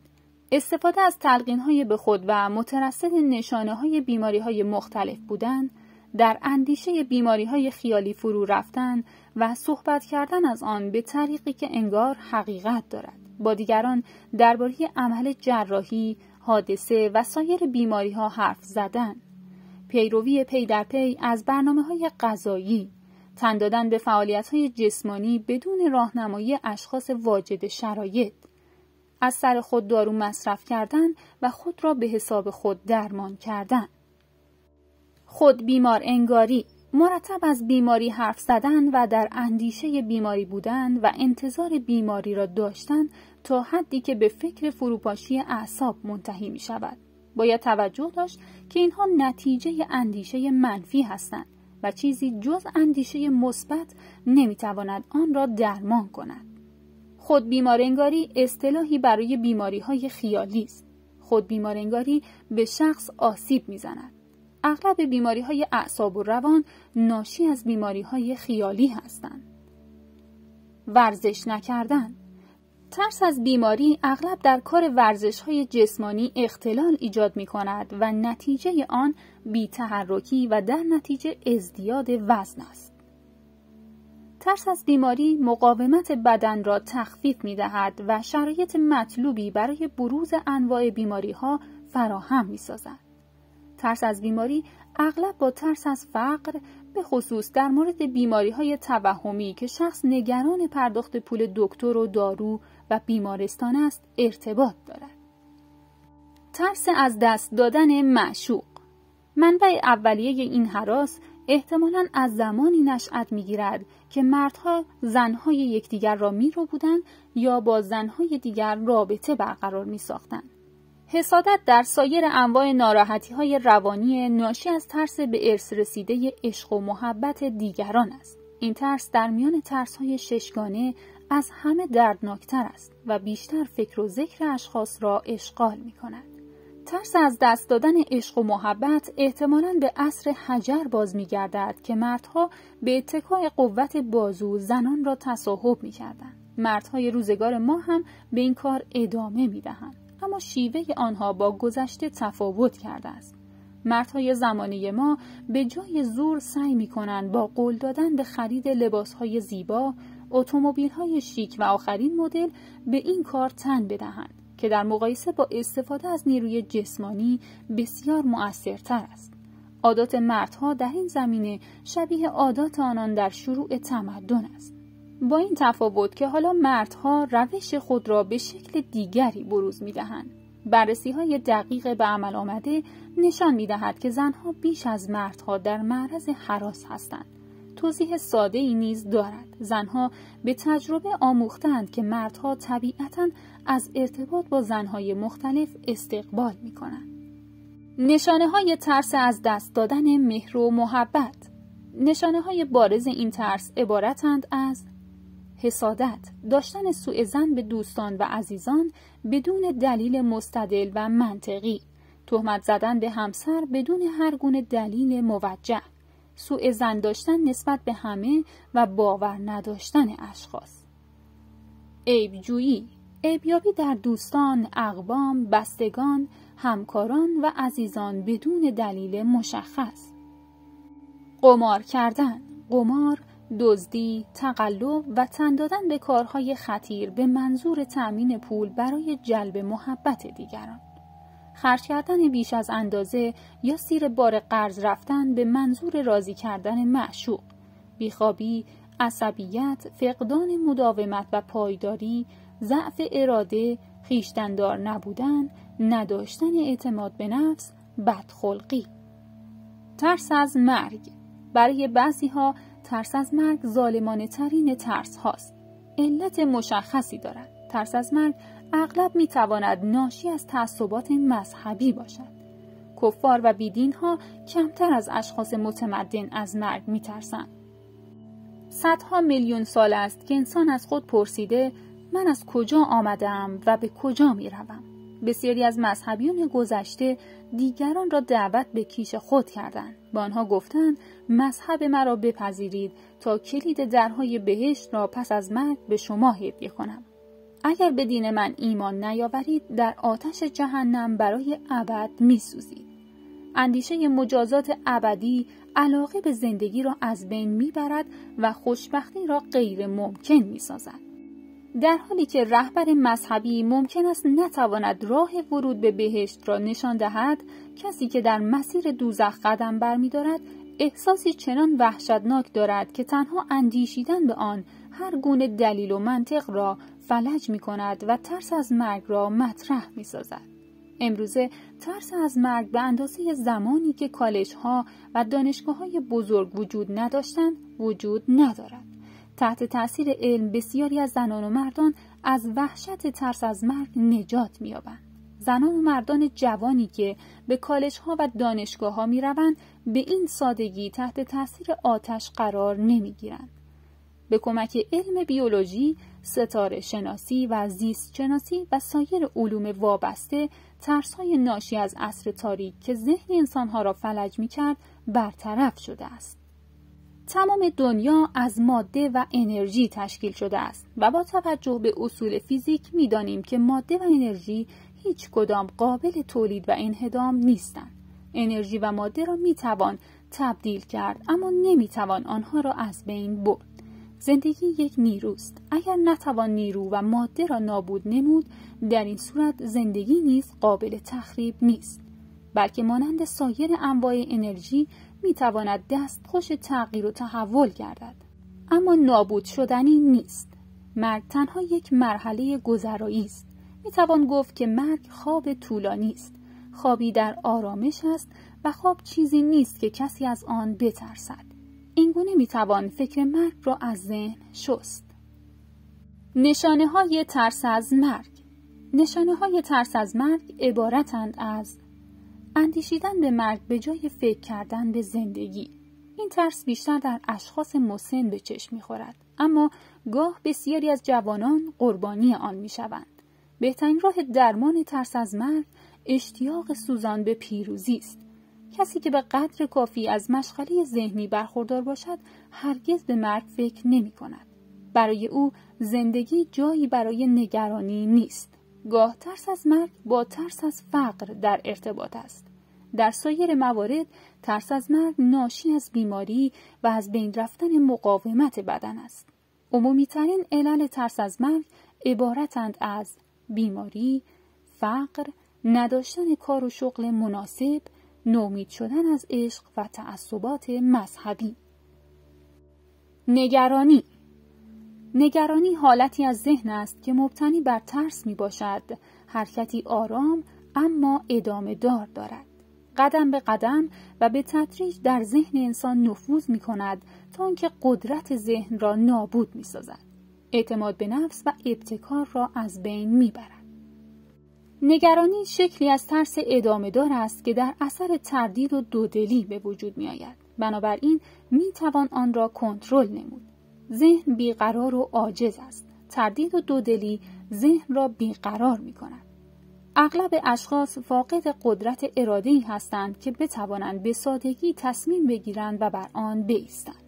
B: استفاده از تلقین‌های به خود و مترصد نشانه‌های بیماری‌های مختلف بودن، در اندیشه بیماری‌های خیالی فرو رفتن و صحبت کردن از آن به طریقی که انگار حقیقت دارد. با دیگران درباره عمل جراحی، حادثه و سایر بیماری‌ها حرف زدن. پیروی پی در پی از برنامه‌های غذایی، تن دادن به فعالیت‌های جسمانی بدون راهنمایی اشخاص واجد شرایط، از سر خود دارو مصرف کردن و خود را به حساب خود درمان کردن. خود بیمار انگاری، مرتب از بیماری حرف زدن و در اندیشه بیماری بودن و انتظار بیماری را داشتن تا حدی که به فکر فروپاشی اعصاب منتهی می شود. باید توجه داشت که اینها نتیجه اندیشه منفی هستند و چیزی جز اندیشه مثبت نمیتواند آن را درمان کند. خود بیمارانگاری اصطلاحی برای بیماری‌های خیالی است. خود بیمارانگاری به شخص آسیب می‌زند. اغلب بیماری‌های اعصاب و روان ناشی از بیماری‌های خیالی هستند. ورزش نکردن. ترس از بیماری اغلب در کار ورزش‌های جسمانی اختلال ایجاد می‌کند و نتیجه آن بی‌تحرکی و در نتیجه ازدیاد وزن است. ترس از بیماری مقاومت بدن را تخفیف می‌دهد و شرایط مطلوبی برای بروز انواع بیماری‌ها فراهم می‌سازد. ترس از بیماری اغلب با ترس از فقر، به خصوص در مورد بیماری‌های توهمی که شخص نگران پرداخت پول دکتر و دارو و بیمارستان است، ارتباط دارد. ترس از دست دادن معشوق. منبع اولیه این هراس احتمالاً از زمانی نشأت می‌گیرد که مردها زنهای یکدیگر را می‌ربودند یا با زنهای دیگر رابطه برقرار می‌ساختند. حسادت در سایر انواع ناراحتی‌های روانی ناشی از ترس به ارث رسیده عشق و محبت دیگران است. این ترس در میان ترس‌های ششگانه از همه دردناکتر است و بیشتر فکر و ذکر اشخاص را اشغال می‌کند. ترس از دست دادن عشق و محبت احتمالاً به عصر حجر باز می‌گردد که مردها به اتکای قوت بازو زنان را تصاحب می‌کردند. مردهای روزگار ما هم به این کار ادامه می‌دهند، اما شیوه آنها با گذشته تفاوت کرده است. مردهای زمانه ما به جای زور سعی می‌کنند با قول دادن به خرید لباس‌های زیبا، اتومبیل‌های شیک و آخرین مدل به این کار تن بدهند که در مقایسه با استفاده از نیروی جسمانی بسیار مؤثرتر است. عادات مردها در این زمینه شبیه عادات آنان در شروع تمدن است. با این تفاوت که حالا مردها روش خود را به شکل دیگری بروز می‌دهند. بررسی‌های دقیق به عمل آمده نشان می‌دهد که زنها بیش از مردها در معرض هراس هستند. توضیح ساده‌ای نیز دارد. زنها به تجربه آموختند که مردها طبیعتاً از ارتباط با زنهای مختلف استقبال می‌کنند. نشانه‌های ترس از دست دادن مهر و محبت. نشانه‌های بارز این ترس عبارتند از حسادت، داشتن سوء ظن به دوستان و عزیزان بدون دلیل مستدل و منطقی، تهمت زدن به همسر بدون هر گونه دلیل موجه، سوء ظن داشتن نسبت به همه و باور نداشتن اشخاص. عیب‌جویی، عیب‌یابی در دوستان، اقوام، بستگان، همکاران و عزیزان بدون دلیل مشخص. قمار کردن، قمار، دزدی، تقلب و تن دادن به کارهای خطیر به منظور تأمین پول برای جلب محبت دیگران. خرج کردن بیش از اندازه یا زیر بار قرض رفتن به منظور راضی کردن معشوق. بیخوابی، عصبیت، فقدان مداومت و پایداری، ضعف اراده، خویشتن‌دار نبودن، نداشتن اعتماد به نفس، بدخلقی. ترس از مرگ. برای بعضی‌ها ترس از مرگ ظالمانه ترین ترس هاست. علت مشخصی دارد. ترس از مرگ اغلب میتواند ناشی از تعصبات مذهبی باشد. کفار و بیدین ها کمتر از اشخاص متمدن از مرگ میترسند. صدها میلیون سال است که انسان از خود پرسیده من از کجا آمدم و به کجا می روم. بسیاری از مذهبیون گذشته دیگران را دعوت به کیش خود کردند. با آنها گفتند مذهب مرا بپذیرید تا کلید درهای بهشت را پس از مرگ به شما هدیه کنم. اگر به دین من ایمان نیاورید در آتش جهنم برای ابد می سوزید. اندیشه مجازات ابدی علاقه به زندگی را از بین می برد و خوشبختی را غیر ممکن می سازد. در حالی که رهبر مذهبی ممکن است نتواند راه ورود به بهشت را نشان دهد، کسی که در مسیر دوزخ قدم برمی‌دارد احساسی چنان وحشتناک دارد که تنها اندیشیدن به آن هر گونه دلیل و منطق را فلج می‌کند و ترس از مرگ را مطرح می‌سازد. امروزه ترس از مرگ به اندازه زمانی که کالج‌ها و دانشگاه‌های بزرگ وجود نداشتند وجود ندارد. تحت تأثیر علم بسیاری از زنان و مردان از وحشت ترس از مرگ نجات می‌یابند. زنان و مردان جوانی که به کالج‌ها و دانشگاه‌ها می‌روند به این سادگی تحت تأثیر آتش قرار نمی‌گیرند. به کمک علم بیولوژی، ستاره شناسی و زیست شناسی و سایر علوم وابسته، ترس‌های ناشی از عصر تاریک که ذهن انسان‌ها را فلج می‌کرد برطرف شده است. تمام دنیا از ماده و انرژی تشکیل شده است و با توجه به اصول فیزیک می‌دانیم که ماده و انرژی هیچ کدام قابل تولید و انهدام نیستند. انرژی و ماده را می‌توان تبدیل کرد اما نمی‌توان آنها را از بین برد. زندگی یک نیروست. اگر نتوان نیرو و ماده را نابود نمود، در این صورت زندگی نیز قابل تخریب نیست، بلکه مانند سایر انواع انرژی میتواند دستخوش تغییر و تحول گردد، اما نابود شدنی نیست. مرگ تنها یک مرحله گذرایی است. میتوان گفت که مرگ خواب طولانی است، خوابی در آرامش است و خواب چیزی نیست که کسی از آن بترسد. اینگونه میتوان فکر مرگ را از ذهن شست. نشانه‌های ترس از مرگ. نشانه‌های ترس از مرگ عبارتند از اندیشیدن به مرگ به جای فکر کردن به زندگی. این ترس بیشتر در اشخاص مسن به چشم می‌خورد، اما گاه بسیاری از جوانان قربانی آن می‌شوند. بهترین راه درمان ترس از مرگ اشتیاق سوزان به پیروزی است. کسی که به قدر کافی از مشغله ذهنی برخوردار باشد هرگز به مرگ فکر نمی‌کند. برای او زندگی جایی برای نگرانی نیست. گاه ترس از مرگ با ترس از فقر در ارتباط است. در سایر موارد ترس از مرگ ناشی از بیماری و از بین رفتن مقاومت بدن است. عمومی‌ترین علل ترس از مرگ عبارتند از بیماری، فقر، نداشتن کار و شغل مناسب، نومید شدن از عشق و تعصبات مذهبی. نگرانی. نگرانی حالتی از ذهن است که مبتنی بر ترس می باشد، حرکتی آرام اما ادامه دار دارد. قدم به قدم و به تدریج در ذهن انسان نفوذ می کند تا آنکه قدرت ذهن را نابود می سازد. اعتماد به نفس و ابتکار را از بین می برد. نگرانی شکلی از ترس ادامه دار است که در اثر تردید و دودلی به وجود می آید. بنابراین می توان آن را کنترل نمود. ذهن بیقرار و عاجز است. تردید و دودلی ذهن را بیقرار می کند. اغلب اشخاص فاقد قدرت اراده‌ای هستند که بتوانند به سادگی تصمیم بگیرند و بر آن بایستند.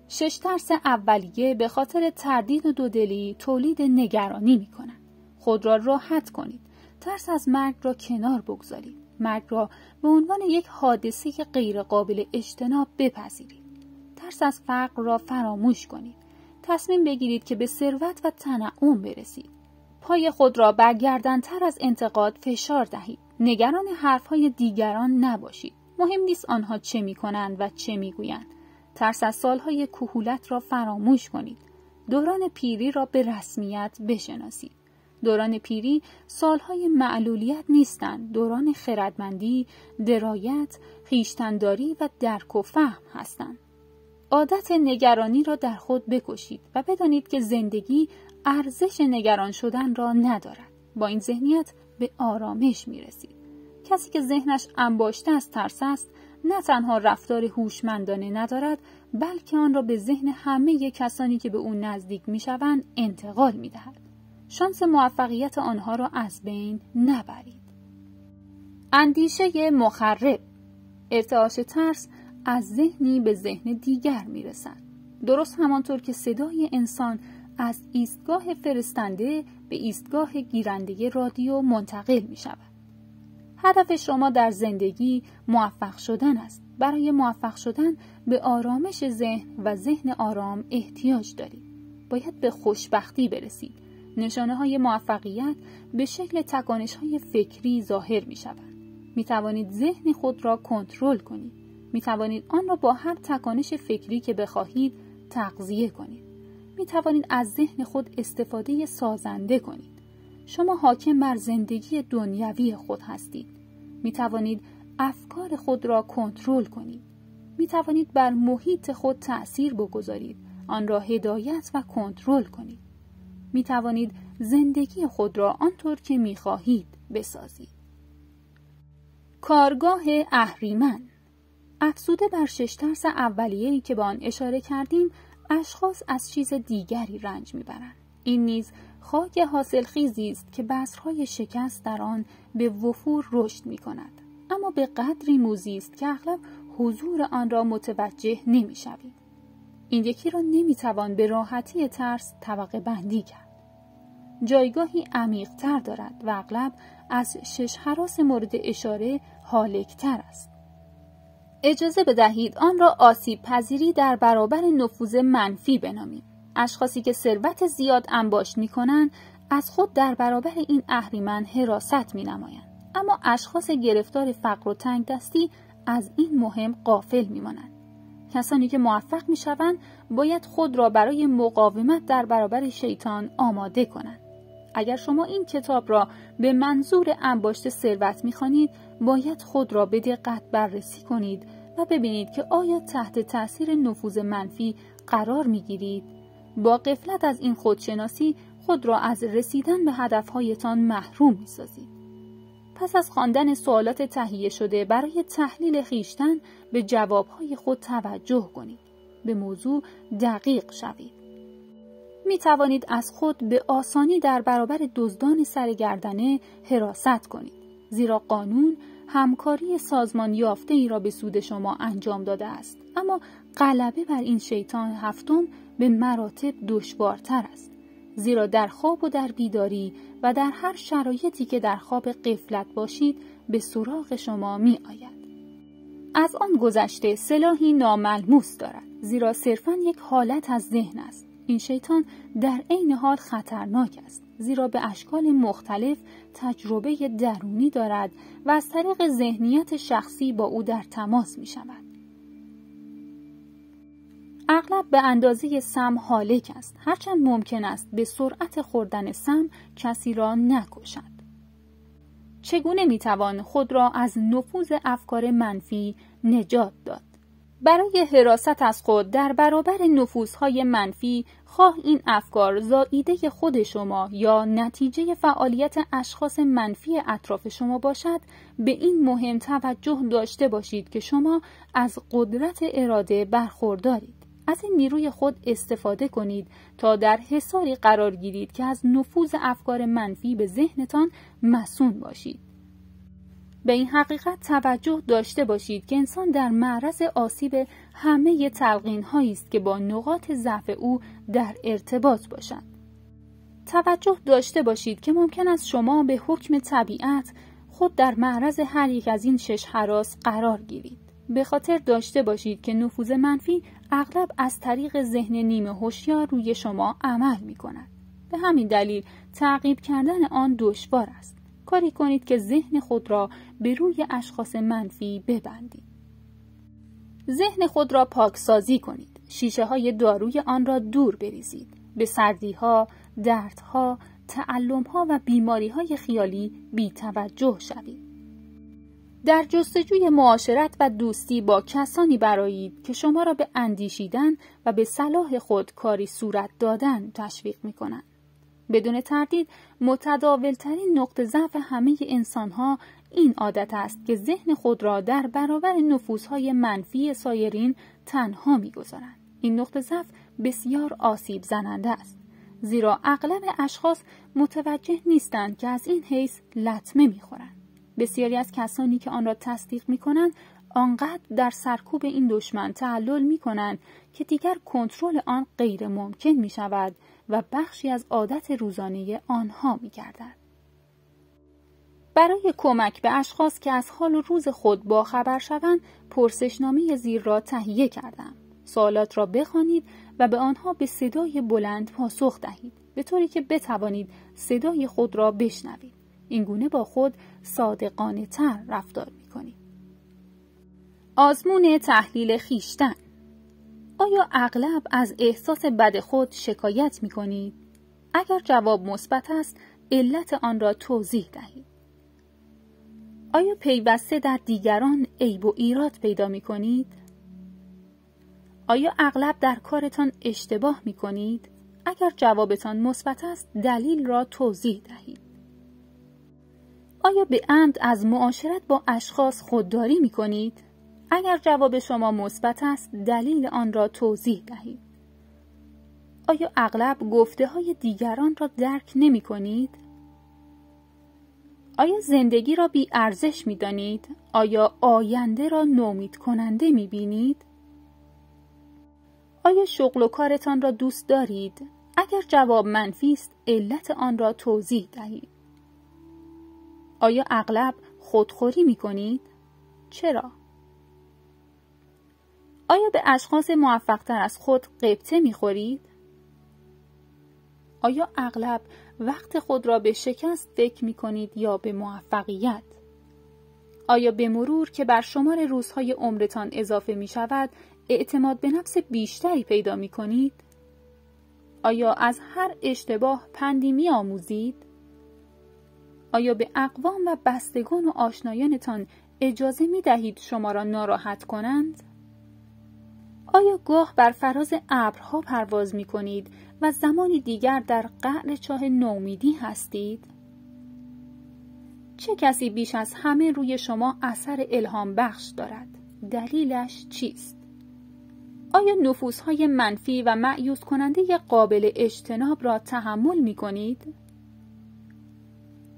B: 6 ترس اولیه به خاطر تردید و دودلی تولید نگرانی می کنند. خود را راحت کنید. ترس از مرگ را کنار بگذارید. مرگ را به عنوان یک حادثه غیر قابل اجتناب بپذیرید. ترس از فقر را فراموش کنید. تصمیم بگیرید که به ثروت و تنعم برسید. پای خود را بر گردن‌تر از انتقاد فشار دهید. نگران حرف‌های دیگران نباشید. مهم نیست آنها چه می‌کنند و چه می‌گویند. ترس از سال‌های کهولت را فراموش کنید. دوران پیری را به رسمیت بشناسید. دوران پیری سالهای معلولیت نیستند، دوران خردمندی، درایت، خویشتن‌داری و درک و فهم هستند. عادت نگرانی را در خود بکشید و بدانید که زندگی ارزش نگران شدن را ندارد. با این ذهنیت به آرامش می‌رسید. کسی که ذهنش انباشته از ترس است، نه تنها رفتار هوشمندانه ندارد، بلکه آن را به ذهن همه کسانی که به او نزدیک می‌شوند انتقال می‌دهد. شانس موفقیت آنها را از بین نبرید. اندیشه مخرب. ارتعاش ترس از ذهنی به ذهن دیگر می‌رسد. درست همانطور که صدای انسان از ایستگاه فرستنده به ایستگاه گیرنده رادیو منتقل می‌شود. هدف شما در زندگی موفق شدن است. برای موفق شدن به آرامش ذهن و ذهن آرام احتیاج دارید. باید به خوشبختی برسید. نشانه‌های موفقیت به شکل تکانش‌های فکری ظاهر می‌شوند. می‌توانید ذهن خود را کنترل کنید. می‌توانید آن را با هر تکانش فکری که بخواهید تغذیه کنید. می‌توانید از ذهن خود استفاده سازنده کنید. شما حاکم بر زندگی دنیوی خود هستید. می توانید افکار خود را کنترل کنید. می توانید بر محیط خود تأثیر بگذارید. آن را هدایت و کنترل کنید. می توانید زندگی خود را آنطور که می خواهید بسازید. کارگاه اهریمن. افزوده بر 6 ترس اولیه‌ای که به آن اشاره کردیم، اشخاص از چیز دیگری رنج می‌برند. این نیز خاک حاصلخیزی است که بذرهای شکست در آن به وفور رشد می‌کند، اما به قدری موذی است که اغلب حضور آن را متوجه نمی‌شوید. این یکی را نمی‌توان به راحتی ترس طبقه بندی کرد. جایگاهی عمیق‌تر دارد و اغلب از 6 هراس مورد اشاره هالک‌تر است. اجازه بدهید آن را آسیب پذیری در برابر نفوذ منفی بنامیم. اشخاصی که ثروت زیاد انباشت می‌کنند از خود در برابر این اهریمن حراست می‌نمایند، اما اشخاص گرفتار فقر و تنگدستی از این مهم غافل می‌مانند. کسانی که موفق می‌شوند باید خود را برای مقاومت در برابر شیطان آماده کنند. اگر شما این کتاب را به منظور انباشت ثروت می‌خوانید، باید خود را به دقت بررسی کنید و ببینید که آیا تحت تأثیر نفوذ منفی قرار می‌گیرید. با غفلت از این خودشناسی خود را از رسیدن به هدف‌هایتان محروم می‌سازید. پس از خواندن سوالات تهیه شده برای تحلیل خویشتن به جواب‌های خود توجه کنید. به موضوع دقیق شوید. می توانید از خود به آسانی در برابر دزدان سرگردنه حراست کنید، زیرا قانون همکاری سازمان یافته ای را به سود شما انجام داده است، اما غلبه بر این شیطان هفتم به مراتب دشوارتر است، زیرا در خواب و در بیداری و در هر شرایطی که در خواب غفلت باشید به سراغ شما می آید. از آن گذشته سلاحی ناملموس دارد، زیرا صرفاً یک حالت از ذهن است. این شیطان در عین حال خطرناک است، زیرا به اشکال مختلف تجربه درونی دارد و از طریق ذهنیت شخصی با او در تماس می شود. اغلب به اندازه سم هالک است، هرچند ممکن است به سرعت خوردن سم کسی را نکشد. چگونه می توان خود را از نفوذ افکار منفی نجات داد؟ برای حراست از خود در برابر نفوذهای منفی، خواه این افکار زائیده خود شما یا نتیجه فعالیت اشخاص منفی اطراف شما باشد، به این مهم توجه داشته باشید که شما از قدرت اراده برخوردارید. از این نیروی خود استفاده کنید تا در حصاری قرار گیرید که از نفوذ افکار منفی به ذهنتان مصون باشید. به این حقیقت توجه داشته باشید که انسان در معرض آسیب همه تلقین‌هایی است که با نقاط ضعف او در ارتباط باشد. توجه داشته باشید که ممکن است شما به حکم طبیعت خود در معرض هر یک از این 6 هراس قرار گیرید. به خاطر داشته باشید که نفوذ منفی اغلب از طریق ذهن نیمه هوشیار روی شما عمل می‌کند. به همین دلیل تعقیب کردن آن دشوار است. کاری کنید که ذهن خود را به روی اشخاص منفی ببندید. ذهن خود را پاکسازی کنید. شیشه های داروی آن را دور بریزید. به سردی ها، دردها، تعلم ها و بیماری های خیالی بی توجه شوید. در جستجوی معاشرت و دوستی با کسانی برآیید که شما را به اندیشیدن و به صلاح خود کاری صورت دادن تشویق می کنند. بدون تردید متداولترین نقطه ضعف همه انسانها این عادت است که ذهن خود را در برابر نفوذهای منفی سایرین تنها می‌گذارند. این نقطه ضعف بسیار آسیب زننده است، زیرا اغلب اشخاص متوجه نیستند که از این حیث لطمه می‌خورند. بسیاری از کسانی که آن را تصدیق می‌کنند آنقدر در سرکوب این دشمن تعلل می‌کنند که دیگر کنترل آن غیر ممکن می‌شود و بخشی از عادت روزانه آنها می‌گردد. برای کمک به اشخاص که از حال و روز خود باخبر شوند، پرسشنامه زیر را تهیه کردم. سوالات را بخوانید و به آنها به صدای بلند پاسخ دهید، به طوری که بتوانید صدای خود را بشنوید. این گونه با خود صادقانه تر رفتار می‌کنید. آزمون تحلیل خویشتن. آیا اغلب از احساس بد خود شکایت می‌کنید؟ اگر جواب مثبت است، علت آن را توضیح دهید. آیا پیوسته در دیگران عیب و ایراد پیدا می‌کنید؟ آیا اغلب در کارتان اشتباه می‌کنید؟ اگر جوابتان مثبت است، دلیل را توضیح دهید. آیا به عمد از معاشرت با اشخاص خودداری می‌کنید؟ اگر جواب شما مثبت است، دلیل آن را توضیح دهید. آیا اغلب گفته‌های دیگران را درک نمی‌کنید؟ آیا زندگی را بی ارزش می‌دانید؟ آیا آینده را نومید کننده می‌بینید؟ آیا شغل و کارتان را دوست دارید؟ اگر جواب منفی است، علت آن را توضیح دهید. آیا اغلب خودخوری می‌کنید؟ چرا؟ آیا به اشخاص موفق‌تر از خود غبطه می‌خورید؟ آیا اغلب وقت خود را به شکست فکر می‌کنید یا به موفقیت؟ آیا به مرور که بر شمار روزهای عمرتان اضافه می‌شود، اعتماد به نفس بیشتری پیدا می‌کنید؟ آیا از هر اشتباه پندی می‌آموزید؟ آیا به اقوام و بستگان و آشنایانتان اجازه می‌دهید شما را ناراحت کنند؟ آیا گاه بر فراز ابرها پرواز می‌کنید و زمانی دیگر در قعر چاه نومیدی هستید؟ چه کسی بیش از همه روی شما اثر الهام بخش دارد؟ دلیلش چیست؟ آیا نفوذهای منفی و مایوس کننده قابل اجتناب را تحمل می‌کنید؟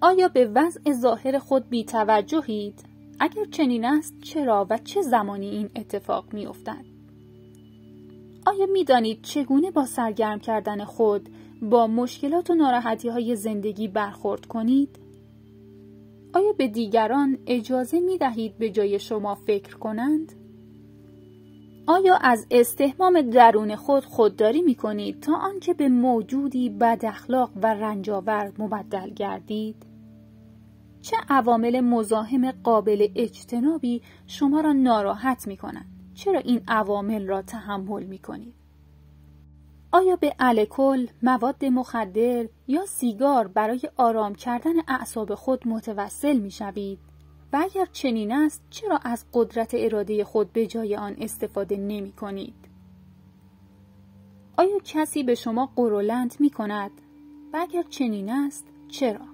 B: آیا به وضع ظاهر خود بی‌توجهید؟ اگر چنین است، چرا و چه زمانی این اتفاق می‌افتد؟ آیا می‌دانید چگونه با سرگرم کردن خود با مشکلات و ناراحتی‌های زندگی برخورد کنید؟ آیا به دیگران اجازه می‌دهید به جای شما فکر کنند؟ آیا از استحمام درون خود خودداری می‌کنید تا آنکه به موجودی بد اخلاق و رنجاور مبدل گردید؟ چه عوامل مزاحم قابل اجتنابی شما را ناراحت می‌کنند؟ چرا این عوامل را تحمل می‌کنید؟ آیا به الکل، مواد مخدر یا سیگار برای آرام کردن اعصاب خود متوسل می‌شوید؟ و اگر چنین است، چرا از قدرت اراده خود به جای آن استفاده نمی‌کنید؟ آیا کسی به شما غرولند می‌کند؟ و اگر چنین است، چرا؟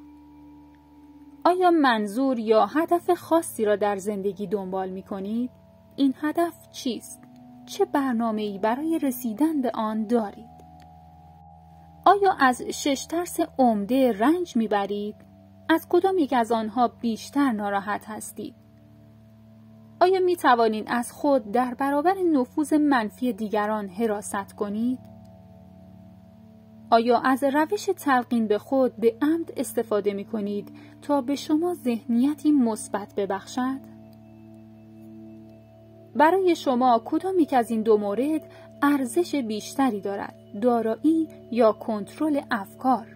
B: آیا منظور یا هدف خاصی را در زندگی دنبال می‌کنید؟ این هدف چیست؟ چه برنامه‌ای برای رسیدن به آن دارید؟ آیا از 6 ترس عمده رنج میبرید؟ از کدام یک از آنها بیشتر ناراحت هستید؟ آیا می توانید از خود در برابر نفوذ منفی دیگران حراست کنید؟ آیا از روش تلقین به خود به عمد استفاده می کنید تا به شما ذهنیتی مثبت ببخشد؟ برای شما کدام یک از این دو مورد ارزش بیشتری دارد؟ دارایی یا کنترل افکار؟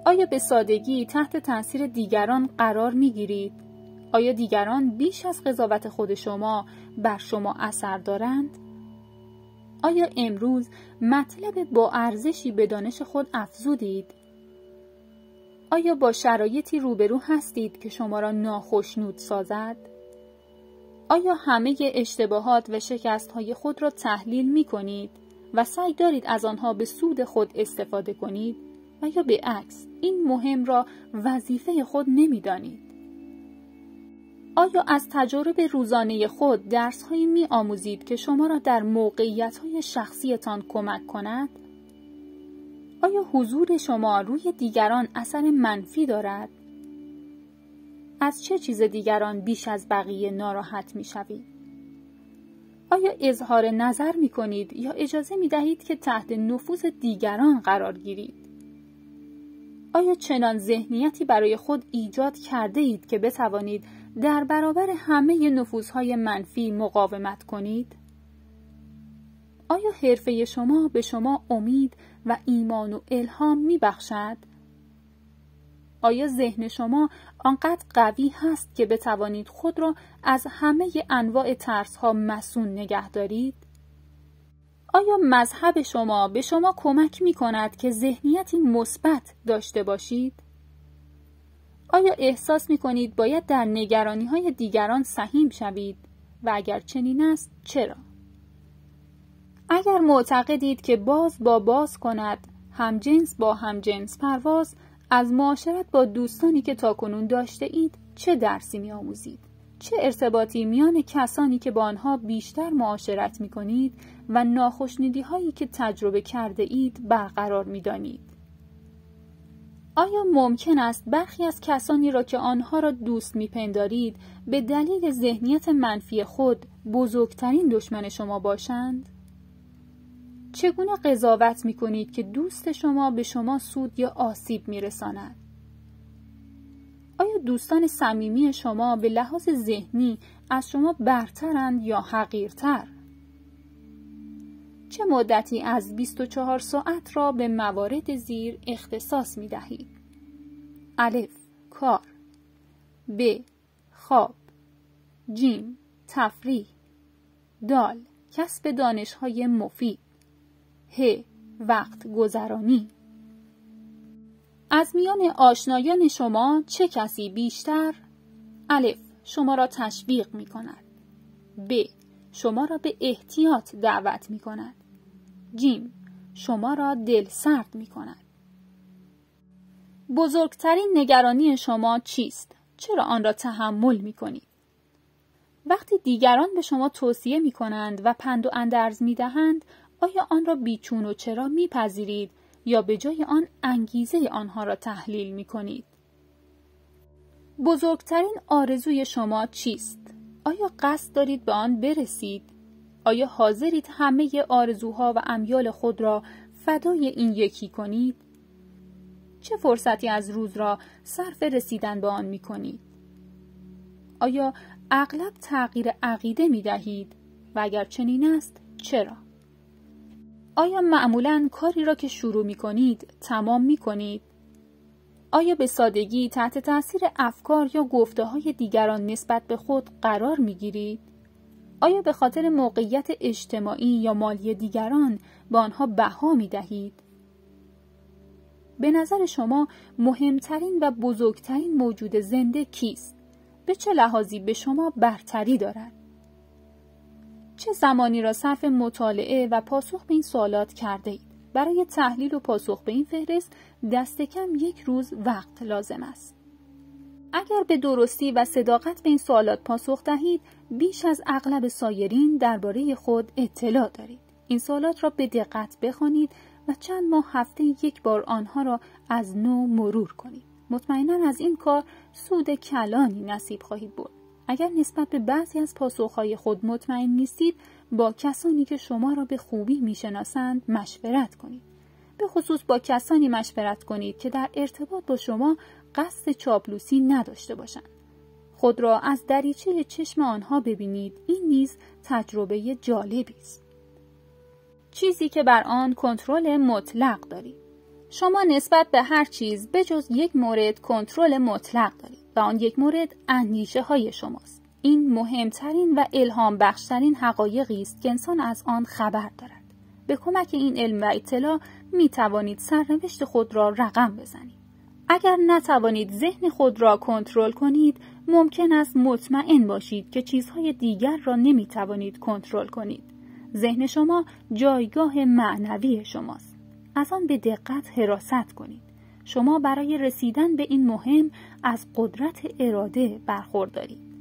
B: آیا به سادگی تحت تاثیر دیگران قرار می‌گیرید؟ آیا دیگران بیش از قضاوت خود شما بر شما اثر دارند؟ آیا امروز مطلب با ارزشی به دانش خود افزودید؟ آیا با شرایطی روبرو هستید که شما را ناخوشنود سازد؟ آیا همه اشتباهات و شکست‌های خود را تحلیل می‌کنید و سعی دارید از آنها به سود خود استفاده کنید؟ و یا به عکس این مهم را وظیفه خود نمی‌دانید؟ آیا از تجارب روزانه خود درس‌هایی می‌آموزید که شما را در موقعیت‌های شخصیتان کمک کند؟ آیا حضور شما روی دیگران اثر منفی دارد؟ از چه چیز دیگران بیش از بقیه ناراحت می‌شوید؟ آیا اظهار نظر می‌کنید یا اجازه می‌دهید که تحت نفوذ دیگران قرار گیرید؟ آیا چنان ذهنیتی برای خود ایجاد کرده اید که بتوانید در برابر همه نفوذهای منفی مقاومت کنید؟ آیا حرفه شما به شما امید و ایمان و الهام می‌بخشد؟ آیا ذهن شما آنقدر قوی هست که بتوانید خود را از همه انواع ترس‌ها مصون نگه دارید؟ آیا مذهب شما به شما کمک می‌کند که ذهنیتی مثبت داشته باشید؟ آیا احساس می‌کنید باید در نگرانی‌های دیگران سهیم شوید و اگر چنین است چرا؟ اگر معتقدید که باز با باز کند، همجنس با همجنس پرواز، از معاشرت با دوستانی که تاکنون داشته اید چه درسی می آموزید؟ چه ارتباطی میان کسانی که با آنها بیشتر معاشرت می کنید و ناخوشنودی هایی که تجربه کرده اید برقرار می دانید؟ آیا ممکن است برخی از کسانی را که آنها را دوست می پندارید به دلیل ذهنیت منفی خود بزرگترین دشمن شما باشند؟ چگونه قضاوت می کنید که دوست شما به شما سود یا آسیب می رساند؟ آیا دوستان صمیمی شما به لحاظ ذهنی از شما برترند یا حقیرتر؟ چه مدتی از 24 ساعت را به موارد زیر اختصاص می دهید؟ الف، کار. ب، خواب. جیم، تفریح. دال، کسب دانش‌های مفید. ه، وقت گذرانی. از میان آشنایان شما چه کسی بیشتر؟ الف، شما را تشویق می کند. ب، شما را به احتیاط دعوت می کند. جیم، شما را دل سرد می کند. بزرگترین نگرانی شما چیست؟ چرا آن را تحمل می کنید؟ وقتی دیگران به شما توصیه می کنند و پند و اندرز می دهند، آیا آن را بیچون و چرا میپذیرید یا به جای آن انگیزه آنها را تحلیل میکنید؟ بزرگترین آرزوی شما چیست؟ آیا قصد دارید به آن برسید؟ آیا حاضرید همه آرزوها و امیال خود را فدای این یکی کنید؟ چه فرصتی از روز را صرف رسیدن به آن میکنید؟ آیا اغلب تغییر عقیده میدهید؟ و اگر چنین است چرا؟ آیا معمولاً کاری را که شروع می کنید تمام می کنید؟ آیا به سادگی تحت تاثیر افکار یا گفته های دیگران نسبت به خود قرار می گیرید؟ آیا به خاطر موقعیت اجتماعی یا مالی دیگران به آنها بها می دهید؟ به نظر شما مهمترین و بزرگترین موجود زنده کیست؟ به چه لحاظی به شما برتری دارد؟ چه زمانی را صرف مطالعه و پاسخ به این سوالات کرده اید؟ برای تحلیل و پاسخ به این فهرست دست کم 1 روز وقت لازم است. اگر به درستی و صداقت به این سوالات پاسخ دهید، بیش از اغلب سایرین درباره خود اطلاع دارید. این سوالات را به دقت بخوانید و چند ماه هفته 1 بار آنها را از نو مرور کنید. مطمئناً از این کار سود کلانی نصیب خواهید برد. اگر نسبت به بعضی از پاسخهای خود مطمئن نیستید، با کسانی که شما را به خوبی میشناسند مشورت کنید. به خصوص با کسانی مشورت کنید که در ارتباط با شما قصد چاپلوسی نداشته باشند. خود را از دریچه چشم آنها ببینید. این نیز تجربه جالبی است. چیزی که بر آن کنترل مطلق دارید. شما نسبت به هر چیز به جز 1 مورد کنترل مطلق دارید و آن 1 مورد اندیشه های شماست. این مهمترین و الهام بخشترین حقایقی است که انسان از آن خبر دارد. به کمک این علم و اطلاع می توانید سرنوشت خود را رقم بزنید. اگر نتوانید ذهن خود را کنترل کنید، ممکن است مطمئن باشید که چیزهای دیگر را نمی توانید کنترل کنید. ذهن شما جایگاه معنوی شماست. از آن به دقت حراست کنید. شما برای رسیدن به این مهم از قدرت اراده برخوردارید.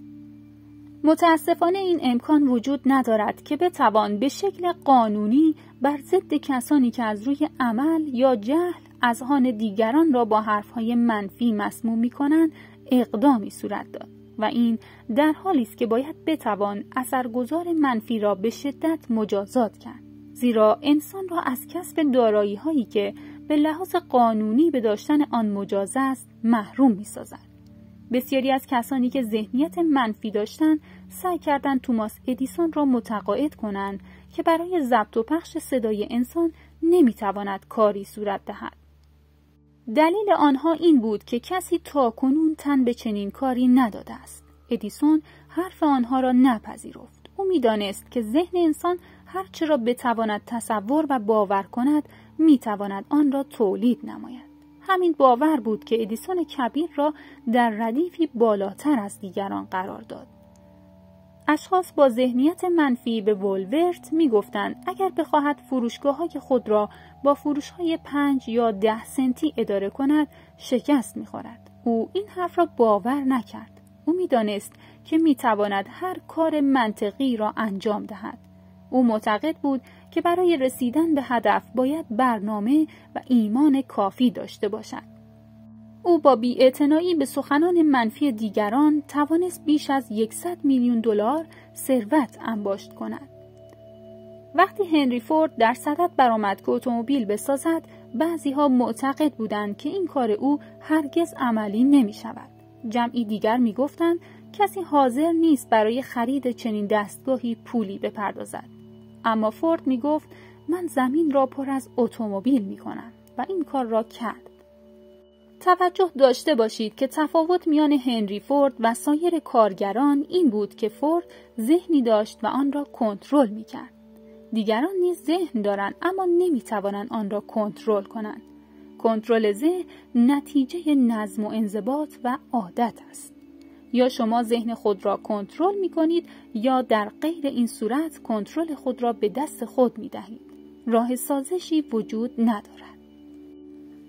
B: متاسفانه این امکان وجود ندارد که بتوان به شکل قانونی بر ضد کسانی که از روی عمل یا جهل اذهان دیگران را با حرفهای منفی مسموم می‌کنند اقدامی صورت داد و این در حالی است که باید بتوان اثرگذار منفی را به شدت مجازات کرد، زیرا انسان را از کسب دارایی‌هایی که به لحاظ قانونی به داشتن آن مجاز است محروم می‌سازد. بسیاری از کسانی که ذهنیت منفی داشتند سعی کردند توماس ادیسون را متقاعد کنند که برای ضبط و پخش صدای انسان نمی‌تواند کاری صورت دهد. دلیل آنها این بود که کسی تاکنون تن به چنین کاری نداده است. ادیسون حرف آنها را نپذیرفت. او می‌دانست که ذهن انسان هر چه را بتواند تصور و باور کند می‌تواند آن را تولید نماید. همین باور بود که ادیسون کبیر را در ردیفی بالاتر از دیگران قرار داد. اشخاص با ذهنیت منفی به وولورت میگفتند اگر بخواهد فروشگاه‌های خود را با فروش‌های 5 یا 10 سنتی اداره کند شکست می‌خورد. او این حرف را باور نکرد. او می‌دانست که می‌تواند هر کار منطقی را انجام دهد. او معتقد بود که برای رسیدن به هدف باید برنامه و ایمان کافی داشته باشد. او با بی‌اعتنایی به سخنان منفی دیگران توانست بیش از 100 میلیون دلار ثروت انباشت کند. وقتی هنری فورد در صدد برآمد که اتومبیل بسازد، بعضی‌ها معتقد بودند که این کار او هرگز عملی نمی‌شود. جمعی دیگر می‌گفتند کسی حاضر نیست برای خرید چنین دستگاهی پولی بپردازد. اما فورد می‌گفت من زمین را پر از اتومبیل می‌کنم و این کار را کرد. توجه داشته باشید که تفاوت میان هنری فورد و سایر کارگران این بود که فورد ذهنی داشت و آن را کنترل می‌کرد. دیگران نیز ذهن دارند اما نمی‌توانند آن را کنترل کنند. کنترل ذهن نتیجه نظم و انضباط و عادت است. یا شما ذهن خود را کنترل می‌کنید یا در غیر این صورت کنترل خود را به دست خود می‌دهید. راه سازشی وجود ندارد.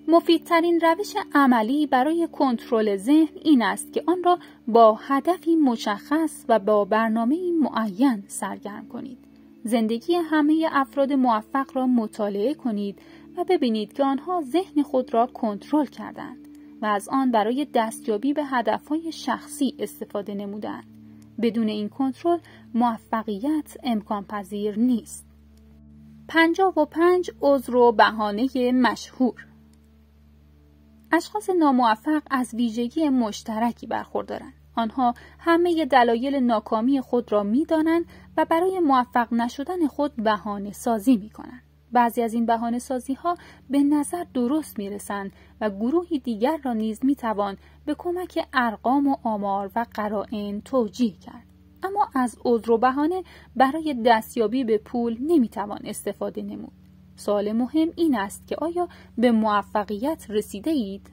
B: مفیدترین روش عملی برای کنترل ذهن این است که آن را با هدفی مشخص و با برنامه‌ای معین سرگرم کنید. زندگی همه افراد موفق را مطالعه کنید و ببینید که آنها ذهن خود را کنترل کردند و از آن برای دستیابی به هدفهای شخصی استفاده نمودند. بدون این کنترل موفقیت امکان پذیر نیست. 55 عذر و بهانه مشهور. اشخاص ناموفق از ویژگی مشترکی برخوردارند. آنها همه دلایل ناکامی خود را می‌دانند و برای موفق نشدن خود بهانه سازی می‌کنند. بعضی از این بهانه سازی‌ها به نظر درست می‌رسند و گروهی دیگر را نیز می‌توان به کمک ارقام و آمار و قرائن توجیه کرد. اما از عذر و بهانه برای دستیابی به پول نمی‌توان استفاده نمود. سوال مهم این است که آیا به موفقیت رسیده اید؟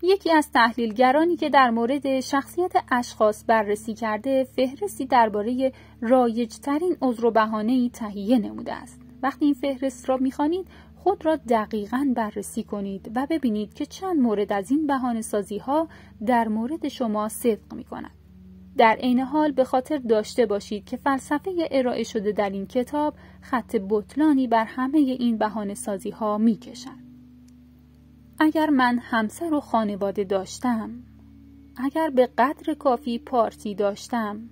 B: یکی از تحلیلگرانی که در مورد شخصیت اشخاص بررسی کرده فهرستی درباره رایج‌ترین عذر و بهانه‌ای تهیه نموده است. وقتی این فهرست را می‌خوانید خود را دقیقاً بررسی کنید و ببینید که چند مورد از این بهانه‌سازی‌ها در مورد شما صدق می‌کنند. در عین حال به خاطر داشته باشید که فلسفه ارائه شده در این کتاب خط بطلانی بر همه این بهانه‌سازی‌ها می‌کشد. اگر من همسر و خانواده داشتم، اگر به قدر کافی پارتی داشتم،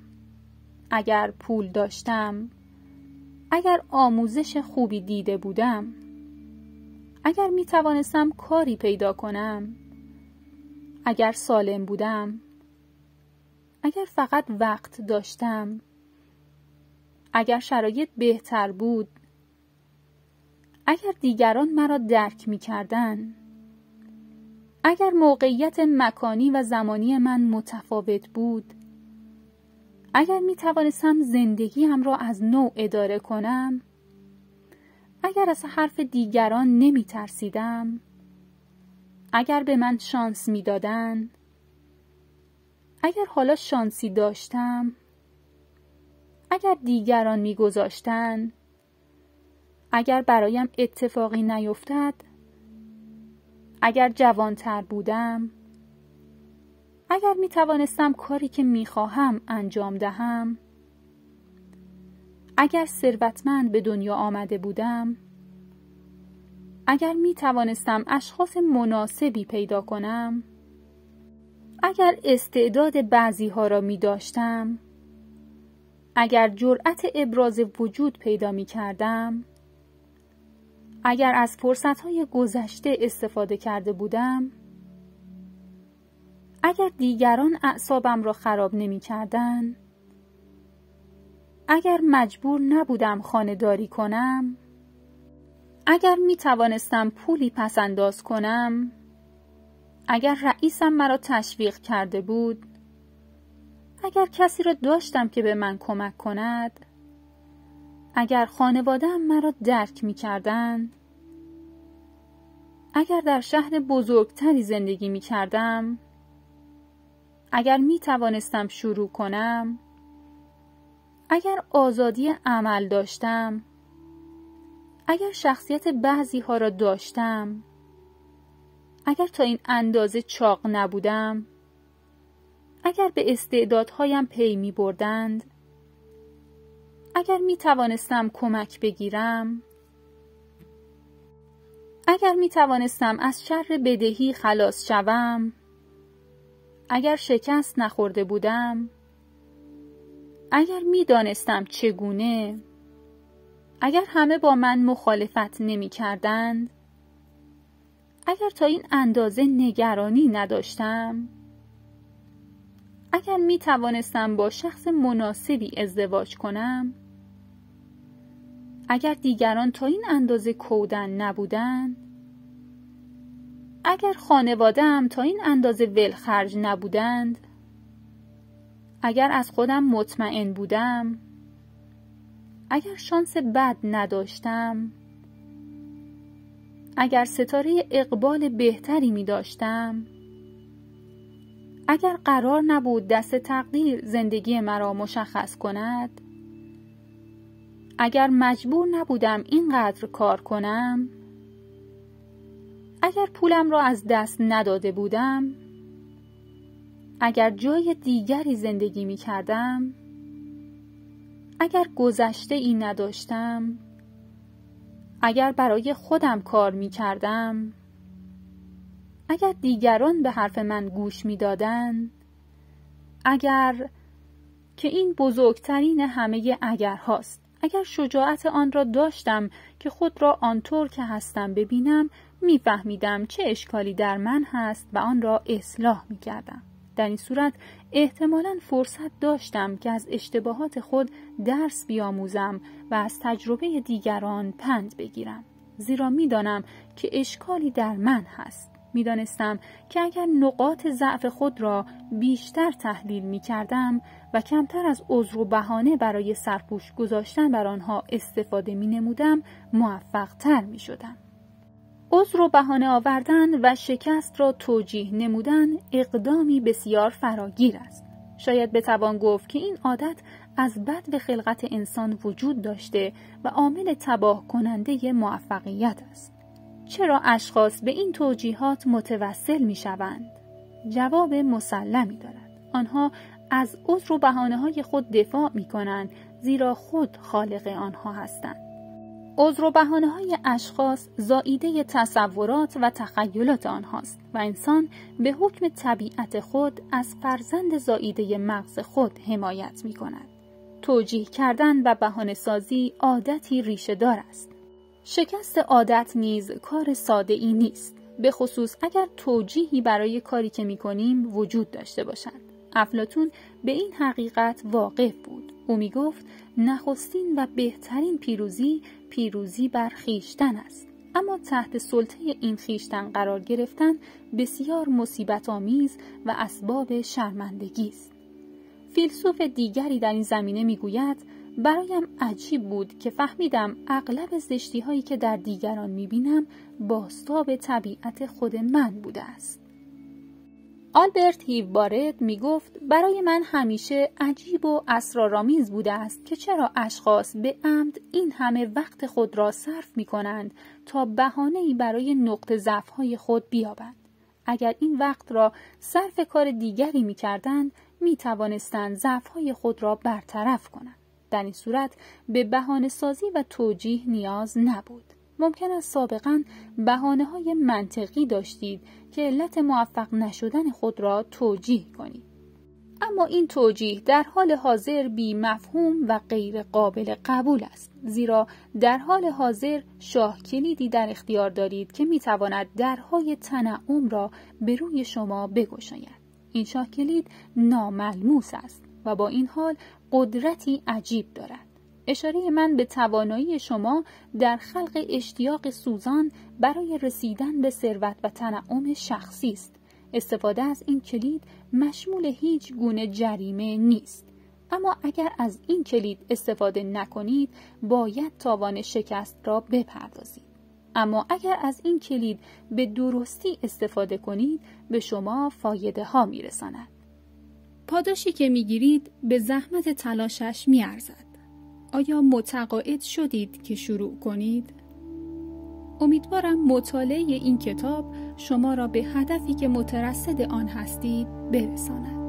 B: اگر پول داشتم، اگر آموزش خوبی دیده بودم، اگر می توانستم کاری پیدا کنم، اگر سالم بودم، اگر فقط وقت داشتم، اگر شرایط بهتر بود، اگر دیگران مرا درک می کردن، اگر موقعیت مکانی و زمانی من متفاوت بود، اگر می توانستم زندگیم را از نو اداره کنم، اگر از حرف دیگران نمی ترسیدم، اگر به من شانس می دادن، اگر حالا شانسی داشتم، اگر دیگران می گذاشتن، اگر برایم اتفاقی نیفتد، اگر جوانتر بودم، اگر می توانستم کاری که می خواهم انجام دهم، اگر ثروتمند به دنیا آمده بودم، اگر می توانستم اشخاص مناسبی پیدا کنم، اگر استعداد بعضی ها را می داشتم، اگر جرأت ابراز وجود پیدا می کردم، اگر از فرصت‌های گذشته استفاده کرده بودم، اگر دیگران اعصابم را خراب نمی کردن، اگر مجبور نبودم خانه‌داری کنم، اگر می توانستم پولی پس‌انداز کنم، اگر رئیسم مرا تشویق کرده بود، اگر کسی را داشتم که به من کمک کند، اگر خانواده‌ام مرا درک می کردن، اگر در شهر بزرگتری زندگی می کردم، اگر می توانستم شروع کنم، اگر آزادی عمل داشتم، اگر شخصیت بعضی ها را داشتم، اگر تا این اندازه چاق نبودم، اگر به استعدادهایم پی می بردند، اگر می توانستم کمک بگیرم، اگر می توانستم از شر بدهی خلاص شوم، اگر شکست نخورده بودم، اگر می دانستم چگونه، اگر همه با من مخالفت نمی کردند، اگر تا این اندازه نگرانی نداشتم، اگر می توانستم با شخص مناسبی ازدواج کنم، اگر دیگران تا این اندازه کودن نبودند، اگر خانواده‌ام تا این اندازه ولخرج نبودند، اگر از خودم مطمئن بودم، اگر شانس بد نداشتم، اگر ستاره اقبال بهتری می داشتم، اگر قرار نبود دست تقدیر زندگی مرا مشخص کند، اگر مجبور نبودم اینقدر کار کنم، اگر پولم را از دست نداده بودم، اگر جای دیگری زندگی می کردم، اگر گذشته ای نداشتم، اگر برای خودم کار می کردم، اگر دیگران به حرف من گوش می دادن، اگر که این بزرگترین همه اگر هاست، اگر شجاعت آن را داشتم که خود را آنطور که هستم ببینم، می فهمیدم چه اشکالی در من هست و آن را اصلاح می کردم. در این صورت احتمالاً فرصت داشتم که از اشتباهات خود درس بیاموزم و از تجربه دیگران پند بگیرم. زیرا می دانم که اشکالی در من هست. می دانستم که اگر نقاط ضعف خود را بیشتر تحلیل می کردم و کمتر از عذر و بهانه برای سرپوش گذاشتن بر آنها استفاده می نمودم، موفق تر می شدم. عذر و بهانه آوردن و شکست را توجیه نمودن اقدامی بسیار فراگیر است. شاید بتوان گفت که این عادت از بدو خلقت انسان وجود داشته و عامل تباه کننده موفقیت است. چرا اشخاص به این توجیهات متوسل می شوند؟ جواب مسلمی دارد. آنها از عذر و بهانه‌های خود دفاع می کنند، زیرا خود خالق آنها هستند. عذر و بهانه‌های اشخاص زائیده تصورات و تخیلات آنهاست و انسان به حکم طبیعت خود از فرزند زائیده مغز خود حمایت می کند. توجیه کردن و بهانه سازی عادتی ریشه دار است. شکست عادت نیز کار ساده ای نیست، به خصوص اگر توجیهی برای کاری که می کنیم وجود داشته باشد. افلاطون به این حقیقت واقف بود. او می گفت نخستین و بهترین پیروزی بر خویشتن است. اما تحت سلطه این خویشتن قرار گرفتن بسیار مصیبت آمیز و اسباب شرمندگی است. فیلسوف دیگری در این زمینه می گوید برایم عجیب بود که فهمیدم اغلب زشتی هایی که در دیگران می بینم بازتاب طبیعت خود من بوده است. آلبرت هیو بارت می گفت برای من همیشه عجیب و اسرارآمیز بوده است که چرا اشخاص به عمد این همه وقت خود را صرف می کنند تا بهانه‌ای برای نقطه ضعف‌های خود بیابند. اگر این وقت را صرف کار دیگری می کردند می توانستند ضعف‌های خود را برطرف کنند. در این صورت به بهانه‌سازی و توجیه نیاز نبود. ممکن است سابقاً بهانه‌های منطقی داشتید که علت موفق نشدن خود را توجیه کنید. اما این توجیه در حال حاضر بی مفهوم و غیر قابل قبول است، زیرا در حال حاضر شاه کلیدی در اختیار دارید که می‌تواند درهای تنعم را به روی شما بگشاید. این شاه کلید ناملموس است و با این حال قدرتی عجیب دارد. اشاره من به توانایی شما در خلق اشتیاق سوزان برای رسیدن به ثروت و تنعم شخصی است. استفاده از این کلید مشمول هیچ گونه جریمه نیست. اما اگر از این کلید استفاده نکنید، باید تاوان شکست را بپردازید. اما اگر از این کلید به درستی استفاده کنید، به شما فایده ها میرساند.
A: پاداشی که میگیرید به زحمت تلاشش میارزد. آیا متقاعد شدید که شروع کنید؟ امیدوارم مطالعه این کتاب شما را به هدفی که مترصد آن هستید برساند.